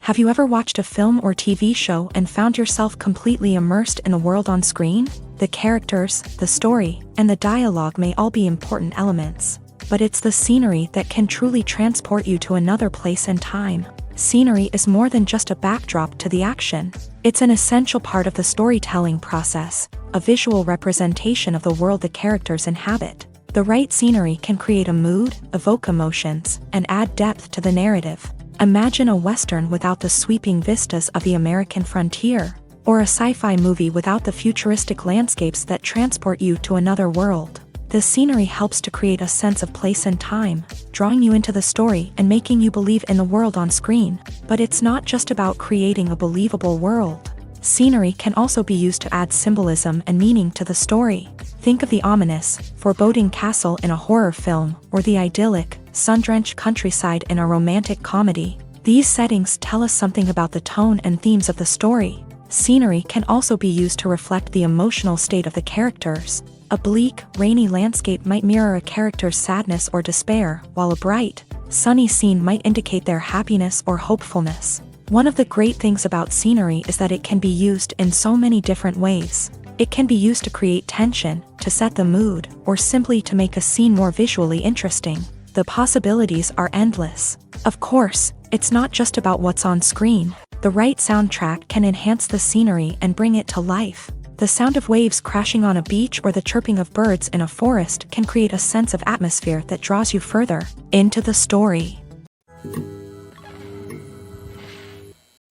Have you ever watched a film or TV show and found yourself completely immersed in the world on screen? The characters, the story, and the dialogue may all be important elements, but it's the scenery that can truly transport you to another place and time. Scenery is more than just a backdrop to the action. It's an essential part of the storytelling process, a visual representation of the world the characters inhabit. The right scenery can create a mood, evoke emotions, and add depth to the narrative. Imagine a Western without the sweeping vistas of the American frontier. or a sci-fi movie without the futuristic landscapes that transport you to another world. The scenery helps to create a sense of place and time, drawing you into the story and making you believe in the world on screen. But it's not just about creating a believable world. Scenery can also be used to add symbolism and meaning to the story. Think of the ominous, foreboding castle in a horror film, or the idyllic, sun-drenched countryside in a romantic comedy. These settings tell us something about the tone and themes of the story. Scenery can also be used to reflect the emotional state of the characters. A bleak, rainy landscape might mirror a character's sadness or despair, while a bright, sunny scene might indicate their happiness or hopefulness. One of the great things about scenery is that it can be used in so many different ways. It can be used to create tension, to set the mood, or simply to make a scene more visually interesting. The possibilities are endless. Of course, it's not just about what's on screen. The right soundtrack can enhance the scenery and bring it to life. The sound of waves crashing on a beach or the chirping of birds in a forest can create a sense of atmosphere that draws you further into the story.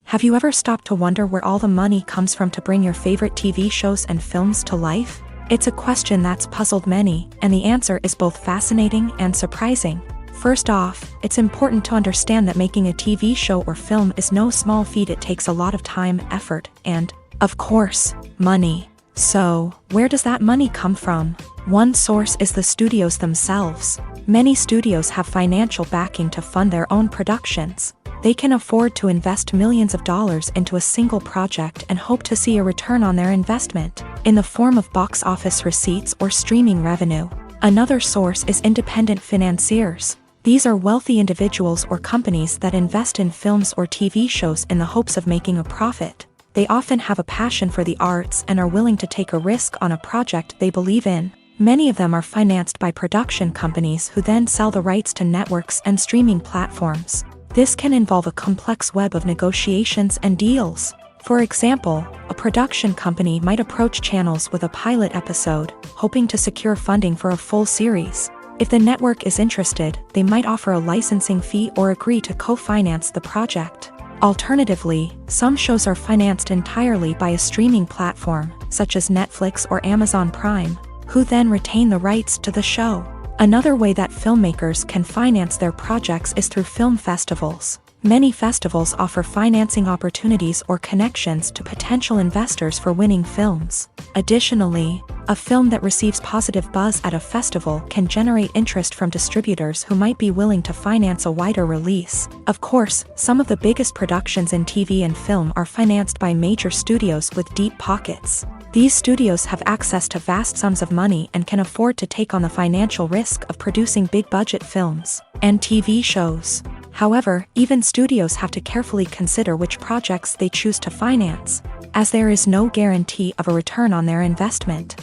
Have you ever stopped to wonder where all the money comes from to bring your favorite TV shows and films to life? It's a question that's puzzled many, and the answer is both fascinating and surprising. First off, it's important to understand that making a TV show or film is no small feat. It takes a lot of time, effort, and, of course, money. So, where does that money come from? One source is the studios themselves. Many studios have financial backing to fund their own productions. They can afford to invest millions of dollars into a single project and hope to see a return on their investment, in the form of box office receipts or streaming revenue. Another source is independent financiers. These are wealthy individuals or companies that invest in films or TV shows in the hopes of making a profit. They often have a passion for the arts and are willing to take a risk on a project they believe in. Many of them are financed by production companies who then sell the rights to networks and streaming platforms. This can involve a complex web of negotiations and deals. For example, a production company might approach channels with a pilot episode, hoping to secure funding for a full series. If the network is interested, they might offer a licensing fee or agree to co-finance the project. Alternatively, some shows are financed entirely by a streaming platform, such as Netflix or Amazon Prime, who then retain the rights to the show. Another way that filmmakers can finance their projects is through film festivals. Many festivals offer financing opportunities or connections to potential investors for winning films. Additionally, a film that receives positive buzz at a festival can generate interest from distributors who might be willing to finance a wider release. Of course, some of the biggest productions in TV and film are financed by major studios with deep pockets. These studios have access to vast sums of money and can afford to take on the financial risk of producing big-budget films and TV shows. However, even studios have to carefully consider which projects they choose to finance, as there is no guarantee of a return on their investment.